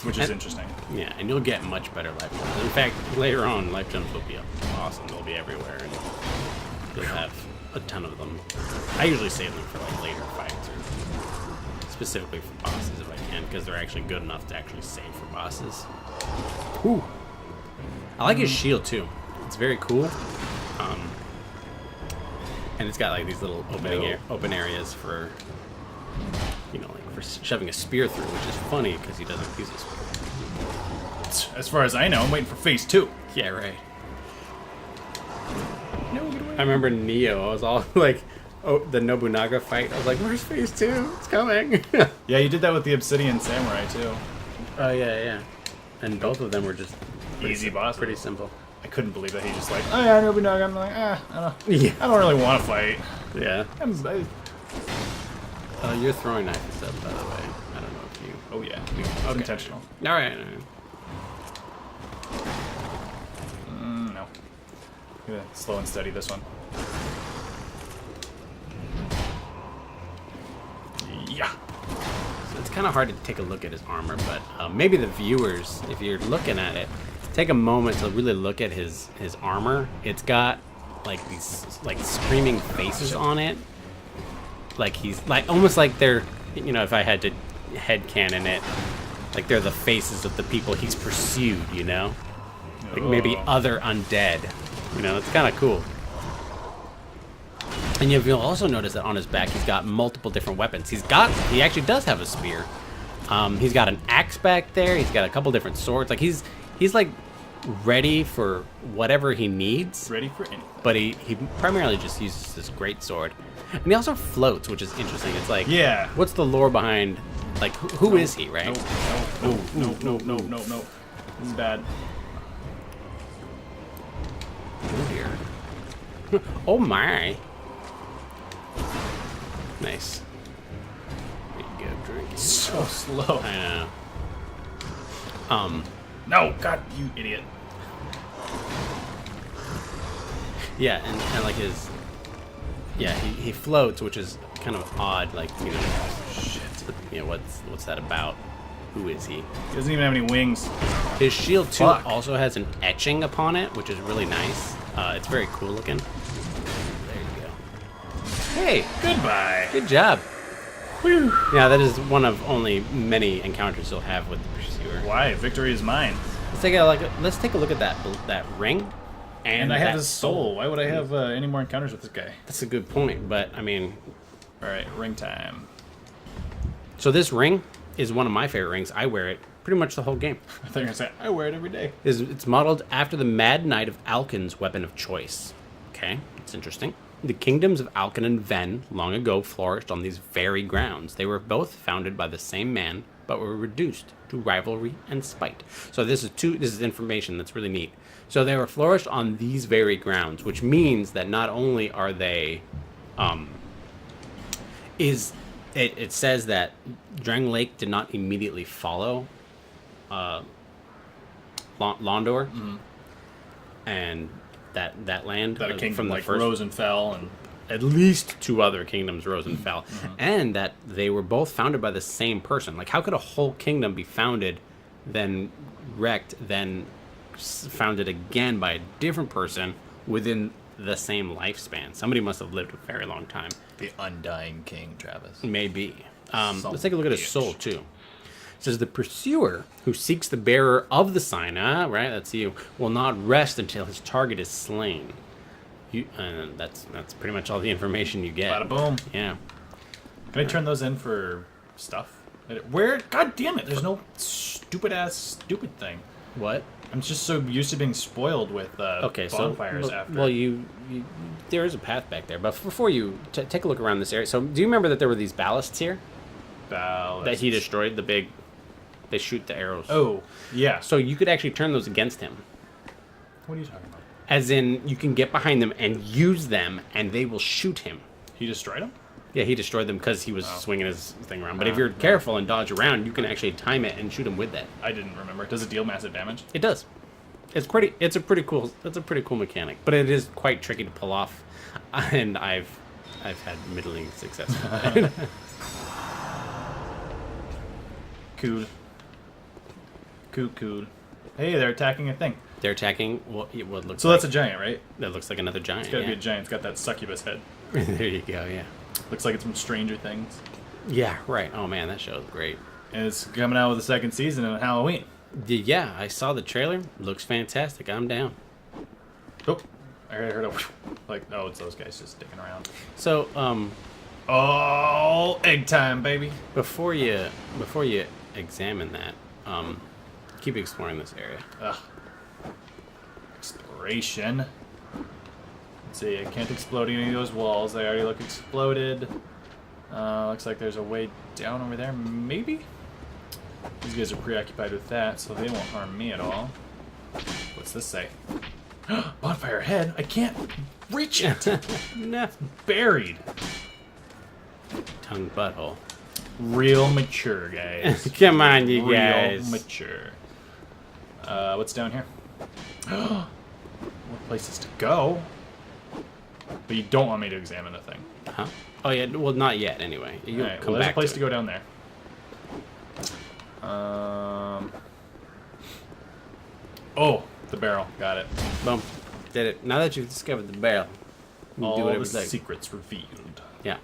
Speaker 2: which is
Speaker 1: And-
Speaker 2: interesting.
Speaker 1: Yeah, and you'll get much better life gems. In fact, later on, life gems will be awesome. They'll be everywhere, and you'll have a ton of them. I usually save them for like later fights, or specifically for bosses if I can, because they're actually good enough to actually save for bosses. Ooh. I like his shield too. It's very cool. And it's got like these little open areas for, like for shoving a spear through, which is funny because he doesn't use a spear.
Speaker 2: As far as I know, I'm waiting for phase 2.
Speaker 1: Yeah, right.
Speaker 2: No, get away.
Speaker 1: I remember Neo. I was all like, the Nobunaga fight. I was like, where's phase 2? It's coming.
Speaker 2: Yeah, you did that with the Obsidian Samurai too.
Speaker 1: Oh, yeah. And both of them were just
Speaker 2: Easy bosses.
Speaker 1: pretty simple.
Speaker 2: I couldn't believe that he just like, oh yeah, Nobunaga. I'm like, I
Speaker 1: Yeah.
Speaker 2: don't really want to fight.
Speaker 1: Yeah.
Speaker 2: I-
Speaker 1: Your throwing knife is up, by the way. I don't know if you...
Speaker 2: oh yeah, it's
Speaker 1: Okay.
Speaker 2: intentional.
Speaker 1: All right.
Speaker 2: No. Gonna slow and steady this one. Yeah.
Speaker 1: So it's kind of hard to take a look at his armor, but maybe the viewers, if you're looking at it, take a moment to really look at his armor. It's got like these like screaming faces on it. Like he's like almost like they're, you know, if I had to headcanon it, like they're the faces of the people he's pursued, you know? Like maybe other undead. You know, it's kind of cool. And you'll also notice that on his back he's got multiple different weapons. He actually does have a spear. He's got an axe back there. He's got a couple different swords. Like he's like ready for whatever he needs.
Speaker 2: Ready for anything.
Speaker 1: But he primarily just uses this great sword. And he also floats, which is interesting. It's like,
Speaker 2: Yeah.
Speaker 1: what's the lore behind, like, who is he, right?
Speaker 2: No. This is bad.
Speaker 1: Oh dear. Oh my. Nice. There you go, drink.
Speaker 2: So slow.
Speaker 1: I know.
Speaker 2: No, God, you idiot.
Speaker 1: Yeah, and like his, yeah, he floats, which is kind of odd. Like, you know, shit. You know, what's that about? Who is he?
Speaker 2: He doesn't even have any wings.
Speaker 1: His shield too
Speaker 2: Fuck.
Speaker 1: also has an etching upon it, which is really nice. It's very cool looking. There you go. Hey,
Speaker 2: Goodbye.
Speaker 1: good job.
Speaker 2: Whew.
Speaker 1: Yeah, that is one of only many encounters you'll have with the Pursuer.
Speaker 2: Why? Victory is mine.
Speaker 1: Let's take a look at that ring.
Speaker 2: And I have
Speaker 1: that
Speaker 2: his soul. Why would I have any more encounters with this guy?
Speaker 1: That's a good point, but I mean,
Speaker 2: All right, ring time.
Speaker 1: so this ring is one of my favorite rings. I wear it pretty much the whole game.
Speaker 2: I thought you were gonna say I wear it every day.
Speaker 1: It's modeled after the Mad Knight of Alkin's weapon of choice. Okay, it's interesting. The kingdoms of Alkin and Ven long ago flourished on these very grounds. They were both founded by the same man, but were reduced to rivalry and spite. So this is information that's really neat. So they were flourished on these very grounds, which means that not only are they, it says that Drang Lake did not immediately follow Londor, and that land
Speaker 2: That a kingdom
Speaker 1: from the
Speaker 2: like
Speaker 1: first,
Speaker 2: rose and fell, and
Speaker 1: at least two other kingdoms rose and fell, and that they were both founded by the same person. Like, how could a whole kingdom be founded, then wrecked, then founded again by a different person within the same lifespan? Somebody must have lived a very long time.
Speaker 2: the undying king, Travis.
Speaker 1: Maybe.
Speaker 2: Some
Speaker 1: Let's take a look at his
Speaker 2: bitch.
Speaker 1: soul, too. It says, the pursuer who seeks the bearer of the sign, right, that's you, will not rest until his target is slain. That's pretty much all the information you get.
Speaker 2: Bada boom.
Speaker 1: Yeah.
Speaker 2: Can I turn those in for stuff? Where? God damn it! There's no stupid thing.
Speaker 1: What?
Speaker 2: I'm just so used to being spoiled with bonfires after.
Speaker 1: Well, you there is a path back there, but before you take a look around this area. So, do you remember that there were these ballasts here that he destroyed? The big, they shoot the arrows.
Speaker 2: Oh, yeah.
Speaker 1: So you could actually turn those against him.
Speaker 2: What are you talking about?
Speaker 1: As in, you can get behind them and use them, and they will shoot him.
Speaker 2: He destroyed him?
Speaker 1: Yeah, he destroyed them because he was swinging his thing around. But if you're careful and dodge around, you can actually time it and shoot him with that.
Speaker 2: I didn't remember. Does it deal massive damage?
Speaker 1: It does. It's a pretty cool mechanic, but it is quite tricky to pull off, and I've had middling success with it.
Speaker 2: Cool. Hey, they're attacking a thing.
Speaker 1: They're attacking what looks
Speaker 2: So
Speaker 1: like,
Speaker 2: that's a giant, right?
Speaker 1: that looks like another giant.
Speaker 2: It's gotta
Speaker 1: yeah.
Speaker 2: be a giant. It's got that succubus head.
Speaker 1: There you go. Yeah.
Speaker 2: Looks like it's from Stranger Things.
Speaker 1: Yeah. Right. Oh man, that show's great.
Speaker 2: And it's coming out with the second season on Halloween.
Speaker 1: Yeah, I saw the trailer. Looks fantastic. I'm down.
Speaker 2: Oh, I heard a oh, it's those guys just sticking around.
Speaker 1: So,
Speaker 2: Oh, egg time, baby.
Speaker 1: before you examine that, keep exploring this area.
Speaker 2: Ugh. Exploration. Let's see, I can't explode any of those walls. They already look exploded. Looks like there's a way down over there, maybe? These guys are preoccupied with that, so they won't harm me at all. What's this say? Bonfire head? I can't reach it!
Speaker 1: No.
Speaker 2: Buried.
Speaker 1: Tongue butthole.
Speaker 2: Real mature, guys.
Speaker 1: Come on, you
Speaker 2: Real
Speaker 1: guys.
Speaker 2: mature. What's down here? More places to go. But you don't want me to examine the thing.
Speaker 1: Huh? Oh yeah. Well, not yet. Anyway, you
Speaker 2: Alright,
Speaker 1: come
Speaker 2: well, there's
Speaker 1: back
Speaker 2: a place
Speaker 1: to
Speaker 2: to
Speaker 1: it.
Speaker 2: go down there. Oh, the barrel. Got it.
Speaker 1: Boom. Did it. Now that you've discovered the barrel, you can do
Speaker 2: All
Speaker 1: whatever
Speaker 2: the
Speaker 1: you like.
Speaker 2: secrets revealed.
Speaker 1: Yeah.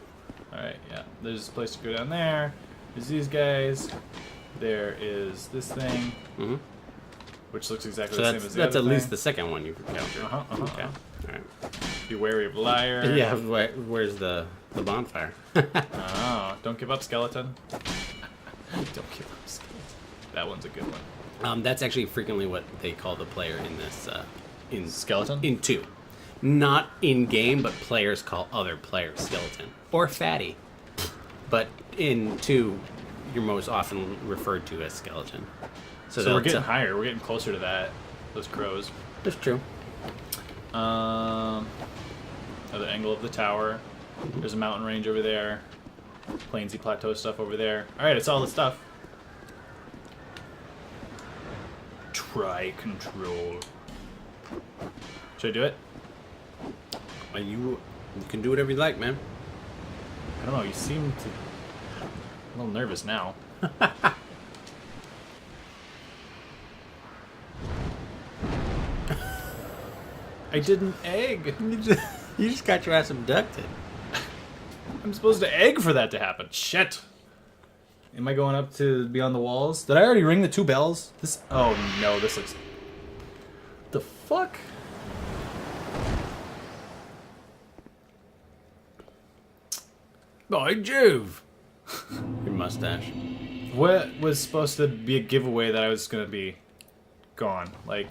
Speaker 2: Alright, yeah. There's a place to go down there. There's these guys. There is this thing,
Speaker 1: Mm-hmm.
Speaker 2: which looks exactly
Speaker 1: So
Speaker 2: the same
Speaker 1: that's
Speaker 2: as the other
Speaker 1: at least
Speaker 2: thing.
Speaker 1: the second one you've encountered. Okay. All right.
Speaker 2: Be wary of liar.
Speaker 1: Yeah. Where's the bonfire?
Speaker 2: Oh, don't give up, skeleton. Don't give up, skeleton. That one's a good one.
Speaker 1: That's actually frequently what they call the player in this. In
Speaker 2: Skeleton?
Speaker 1: In 2. Not in game, but players call other players skeleton or fatty. But in 2, you're most often referred to as skeleton.
Speaker 2: So
Speaker 1: they'll
Speaker 2: we're getting
Speaker 1: t-
Speaker 2: higher. We're getting closer to that. Those crows.
Speaker 1: That's true.
Speaker 2: Other angle of the tower. There's a mountain range over there. Plainsy plateau stuff over there. Alright, it's all the stuff. Try control. Should I do it?
Speaker 1: You can do whatever you like, man.
Speaker 2: I don't know, you seem to... I'm a little nervous now. I did an egg.
Speaker 1: You just got your ass abducted.
Speaker 2: I'm supposed to egg for that to happen. Shit. Am I going up to beyond the walls? Did I already ring the 2 bells? This. Oh no, this looks. The fuck?
Speaker 1: By Jove! Your mustache.
Speaker 2: What was supposed to be a giveaway that I was gonna be gone? Like.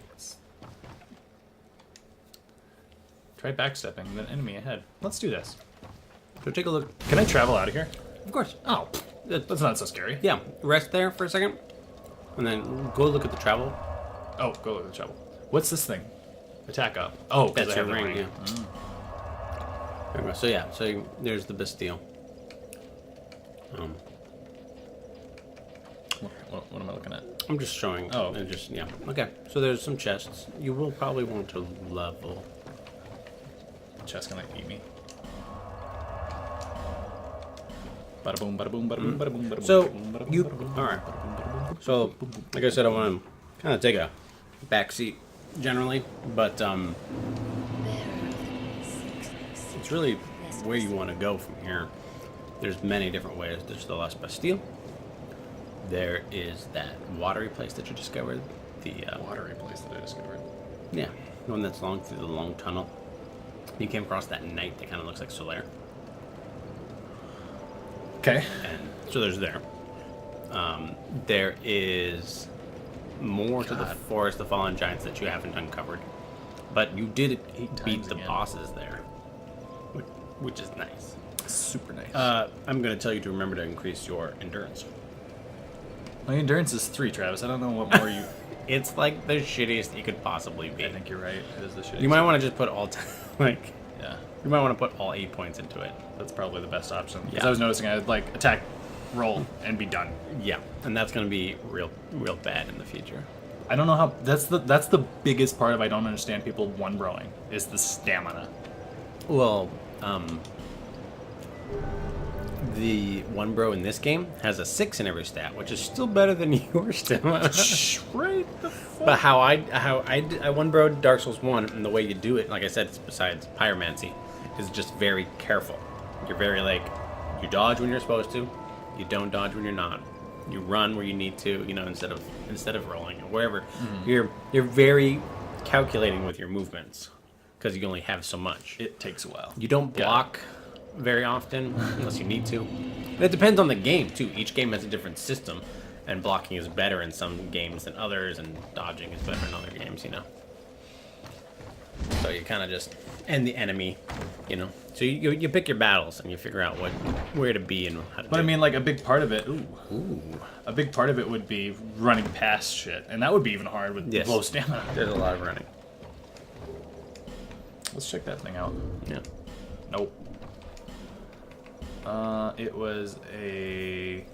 Speaker 2: Try backstepping, then enemy ahead. Let's do this.
Speaker 1: So take a look.
Speaker 2: Can I travel out of here?
Speaker 1: Of course.
Speaker 2: Oh, that's not so scary.
Speaker 1: Yeah, rest there for a second, and then go look at the travel.
Speaker 2: Oh, go look at the travel. What's this thing? Attack up. Oh, 'cause
Speaker 1: That's
Speaker 2: I have
Speaker 1: your
Speaker 2: the
Speaker 1: ring, yeah. There we go. So yeah, there's the Bastille.
Speaker 2: What am I looking at?
Speaker 1: I'm just showing.
Speaker 2: Oh.
Speaker 1: Yeah. Okay. So there's some chests. You will probably want to level.
Speaker 2: Chest gonna eat me. Bada boom, bada boom, bada boom, bada boom, bada boom.
Speaker 1: So,
Speaker 2: bada boom,
Speaker 1: you-
Speaker 2: bada boom,
Speaker 1: alright.
Speaker 2: bada boom, bada boom.
Speaker 1: So, like I said, I want to kind of take a back seat generally, but it's really where you want to go from here. There's many different ways. There's the Las Bastille. There is that watery place that you discovered. The
Speaker 2: Watery place that I discovered.
Speaker 1: yeah, the one that's long through the long tunnel. You came across that night that kind of looks like Solaire.
Speaker 2: Okay.
Speaker 1: And so there's there. There is more to the Forest of Fallen Giants that you haven't uncovered. But you did beat
Speaker 2: Times
Speaker 1: the
Speaker 2: again.
Speaker 1: bosses there, which is nice.
Speaker 2: Super nice.
Speaker 1: I'm going to tell you to remember to increase your endurance.
Speaker 2: My endurance is 3, Travis. I don't know what more you.
Speaker 1: It's like the shittiest you could possibly be.
Speaker 2: I think you're right. It is the shit.
Speaker 1: You might want to just put all
Speaker 2: Yeah,
Speaker 1: you might want to put all 8 points into it.
Speaker 2: that's probably the best option. Because
Speaker 1: Yeah.
Speaker 2: I was noticing I'd like attack, roll, and be done.
Speaker 1: Yeah, and that's going to be real bad in the future.
Speaker 2: I don't know how. That's the biggest part of I don't understand people one broing is the stamina.
Speaker 1: Well, the one bro in this game has a 6 in every stat, which is still better than your stamina.
Speaker 2: Right the fuck.
Speaker 1: But how I one bro Dark Souls 1, and the way you do it, like I said, it's besides pyromancy, is just very careful. You're very like, you dodge when you're supposed to, you don't dodge when you're not. You run where you need to, instead of rolling or wherever. You're very calculating with your movements because you only have so much.
Speaker 2: It takes a while.
Speaker 1: You don't block very often unless you need to. And it depends on the game too. Each game has a different system, and blocking is better in some games than others, and dodging is better in other games. So you kind of just and the enemy, So you pick your battles and you figure out where to be and how to.
Speaker 2: But I mean, like a big part of it. Ooh.
Speaker 1: Ooh.
Speaker 2: A big part of it would be running past shit, and that would be even hard with
Speaker 1: Yes.
Speaker 2: low stamina.
Speaker 1: There's a lot of running.
Speaker 2: Let's check that thing out.
Speaker 1: Yeah.
Speaker 2: Nope. It was a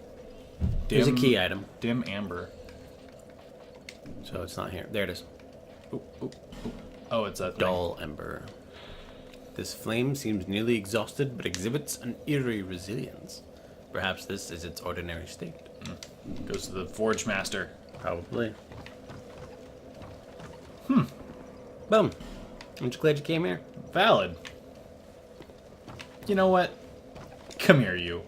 Speaker 1: There's a key item,
Speaker 2: dim amber.
Speaker 1: so it's not here. There it is.
Speaker 2: Ooh, ooh, ooh. Oh, it's a thing.
Speaker 1: Dull ember. This flame seems nearly exhausted, but exhibits an eerie resilience. Perhaps this is its ordinary state.
Speaker 2: Goes to the Forge Master.
Speaker 1: Probably. Boom. I'm just glad you came here.
Speaker 2: Valid. You know what? Come here, you.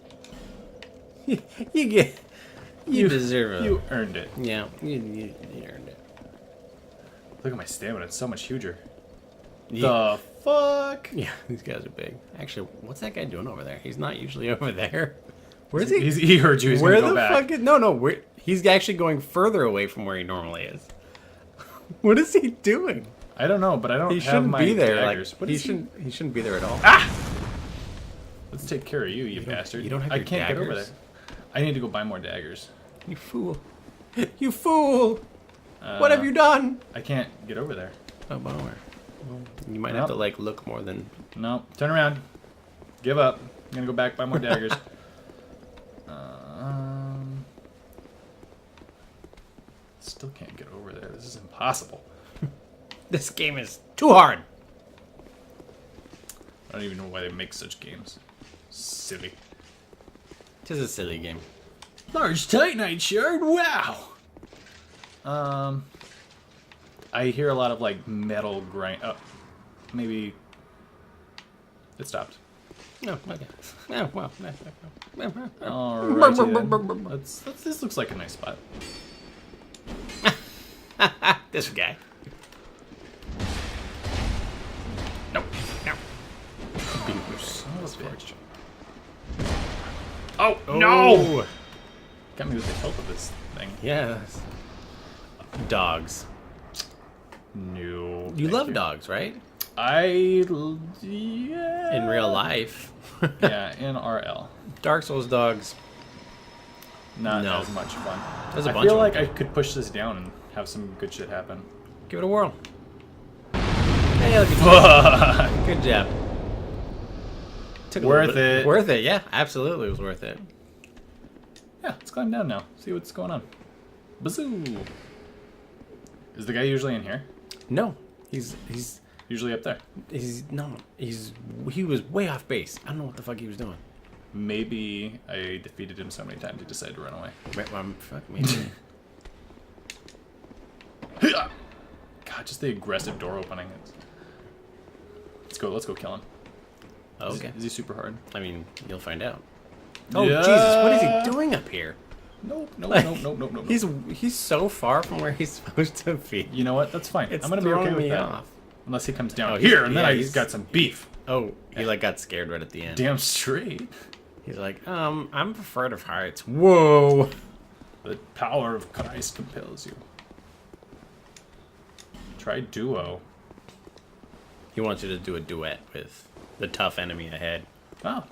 Speaker 1: You deserve it.
Speaker 2: You earned it.
Speaker 1: Yeah, you earned it.
Speaker 2: Look at my stamina. It's so much huger.
Speaker 1: Yeah.
Speaker 2: The fuck?
Speaker 1: Yeah, these guys are big. Actually, what's that guy doing over there? He's not usually over there. Where's he?
Speaker 2: He heard you. He's
Speaker 1: Where
Speaker 2: gonna
Speaker 1: the
Speaker 2: go back.
Speaker 1: fuck is... No, he's actually going further away from where he normally is. What is he doing?
Speaker 2: I don't know, but I don't
Speaker 1: He
Speaker 2: have
Speaker 1: shouldn't
Speaker 2: my
Speaker 1: be there.
Speaker 2: daggers.
Speaker 1: Like,
Speaker 2: What
Speaker 1: he
Speaker 2: is
Speaker 1: shouldn't be there at all.
Speaker 2: Let's take care of you, you bastard.
Speaker 1: you don't have
Speaker 2: I
Speaker 1: your
Speaker 2: can't get over there.
Speaker 1: daggers?
Speaker 2: I need to go buy more daggers.
Speaker 1: You fool. You fool. What have you done?
Speaker 2: I can't get over there.
Speaker 1: Oh, bummer. Well, you might have to, like, look more than...
Speaker 2: No, turn around. Give up. I'm gonna go back buy more daggers. Still can't get over there. This is impossible.
Speaker 1: This game is too hard.
Speaker 2: I don't even know why they make such games. Silly.
Speaker 1: It is a silly game.
Speaker 2: Large Titanite shard. Wow. I hear a lot of like metal grind. Oh, maybe it stopped.
Speaker 1: No, okay. Oh, well.
Speaker 2: Alright. This looks like a nice spot.
Speaker 1: This guy. Nope. No.
Speaker 2: Oh, no! Got me with the help of this thing.
Speaker 1: Yes. Dogs.
Speaker 2: No.
Speaker 1: You love dogs, right?
Speaker 2: Yeah.
Speaker 1: In real life.
Speaker 2: Yeah, in RL.
Speaker 1: Dark Souls dogs.
Speaker 2: Not
Speaker 1: No.
Speaker 2: as much fun.
Speaker 1: There's a
Speaker 2: I
Speaker 1: bunch
Speaker 2: feel
Speaker 1: of
Speaker 2: like
Speaker 1: them.
Speaker 2: I could push this down and have some good shit happen.
Speaker 1: Give it a whirl. Hey, look at you. Good job. Took a
Speaker 2: Worth
Speaker 1: little bit-
Speaker 2: it.
Speaker 1: Worth it, yeah. Absolutely it was worth it.
Speaker 2: Yeah, let's climb down now. See what's going on. Bazoo! Is the guy usually in here?
Speaker 1: No. He's
Speaker 2: Usually up there.
Speaker 1: he was way off base. I don't know what the fuck he was doing.
Speaker 2: Maybe I defeated him so many times he decided to run away.
Speaker 1: Wait, fuck me.
Speaker 2: God, just the aggressive door opening. Let's go kill him.
Speaker 1: Okay.
Speaker 2: Is he super hard?
Speaker 1: I mean, you'll find out. Oh,
Speaker 2: Yeah.
Speaker 1: Jesus, what is he doing up here?
Speaker 2: Nope.
Speaker 1: He's so far from where he's supposed to be.
Speaker 2: You know what? That's fine.
Speaker 1: It's
Speaker 2: I'm gonna be okay
Speaker 1: throwing
Speaker 2: with
Speaker 1: me
Speaker 2: that.
Speaker 1: off.
Speaker 2: Unless he comes down
Speaker 1: Oh,
Speaker 2: here, and then
Speaker 1: yeah,
Speaker 2: he's
Speaker 1: he's-
Speaker 2: got some beef.
Speaker 1: Oh, he like got scared right at the end.
Speaker 2: Damn straight.
Speaker 1: He's like, I'm afraid of heights. Whoa.
Speaker 2: The power of Christ compels you. Try duo.
Speaker 1: He wants you to do a duet with the tough enemy ahead.
Speaker 2: Oh.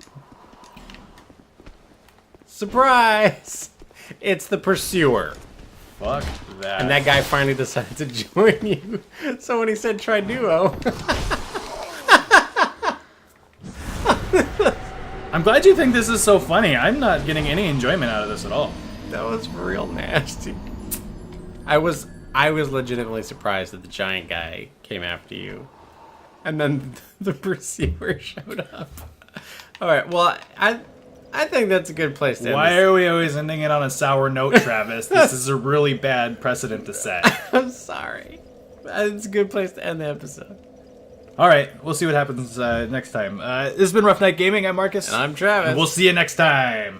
Speaker 1: Surprise! It's the pursuer.
Speaker 2: Fuck that.
Speaker 1: And that guy finally decided to join you. So when he said try duo,
Speaker 2: I'm glad you think this is so funny. I'm not getting any enjoyment out of this at all.
Speaker 1: that was real nasty. I was legitimately surprised that the giant guy came after you. And then the pursuer showed up. Alright, well, I think that's a good place to end
Speaker 2: Why
Speaker 1: this.
Speaker 2: are we always ending it on a sour note, Travis? This is a really bad precedent to set.
Speaker 1: I'm sorry. It's a good place to end the episode.
Speaker 2: Alright, we'll see what happens next time. This has been Rough Night Gaming. I'm Marcus.
Speaker 1: And I'm Travis.
Speaker 2: We'll see you next time.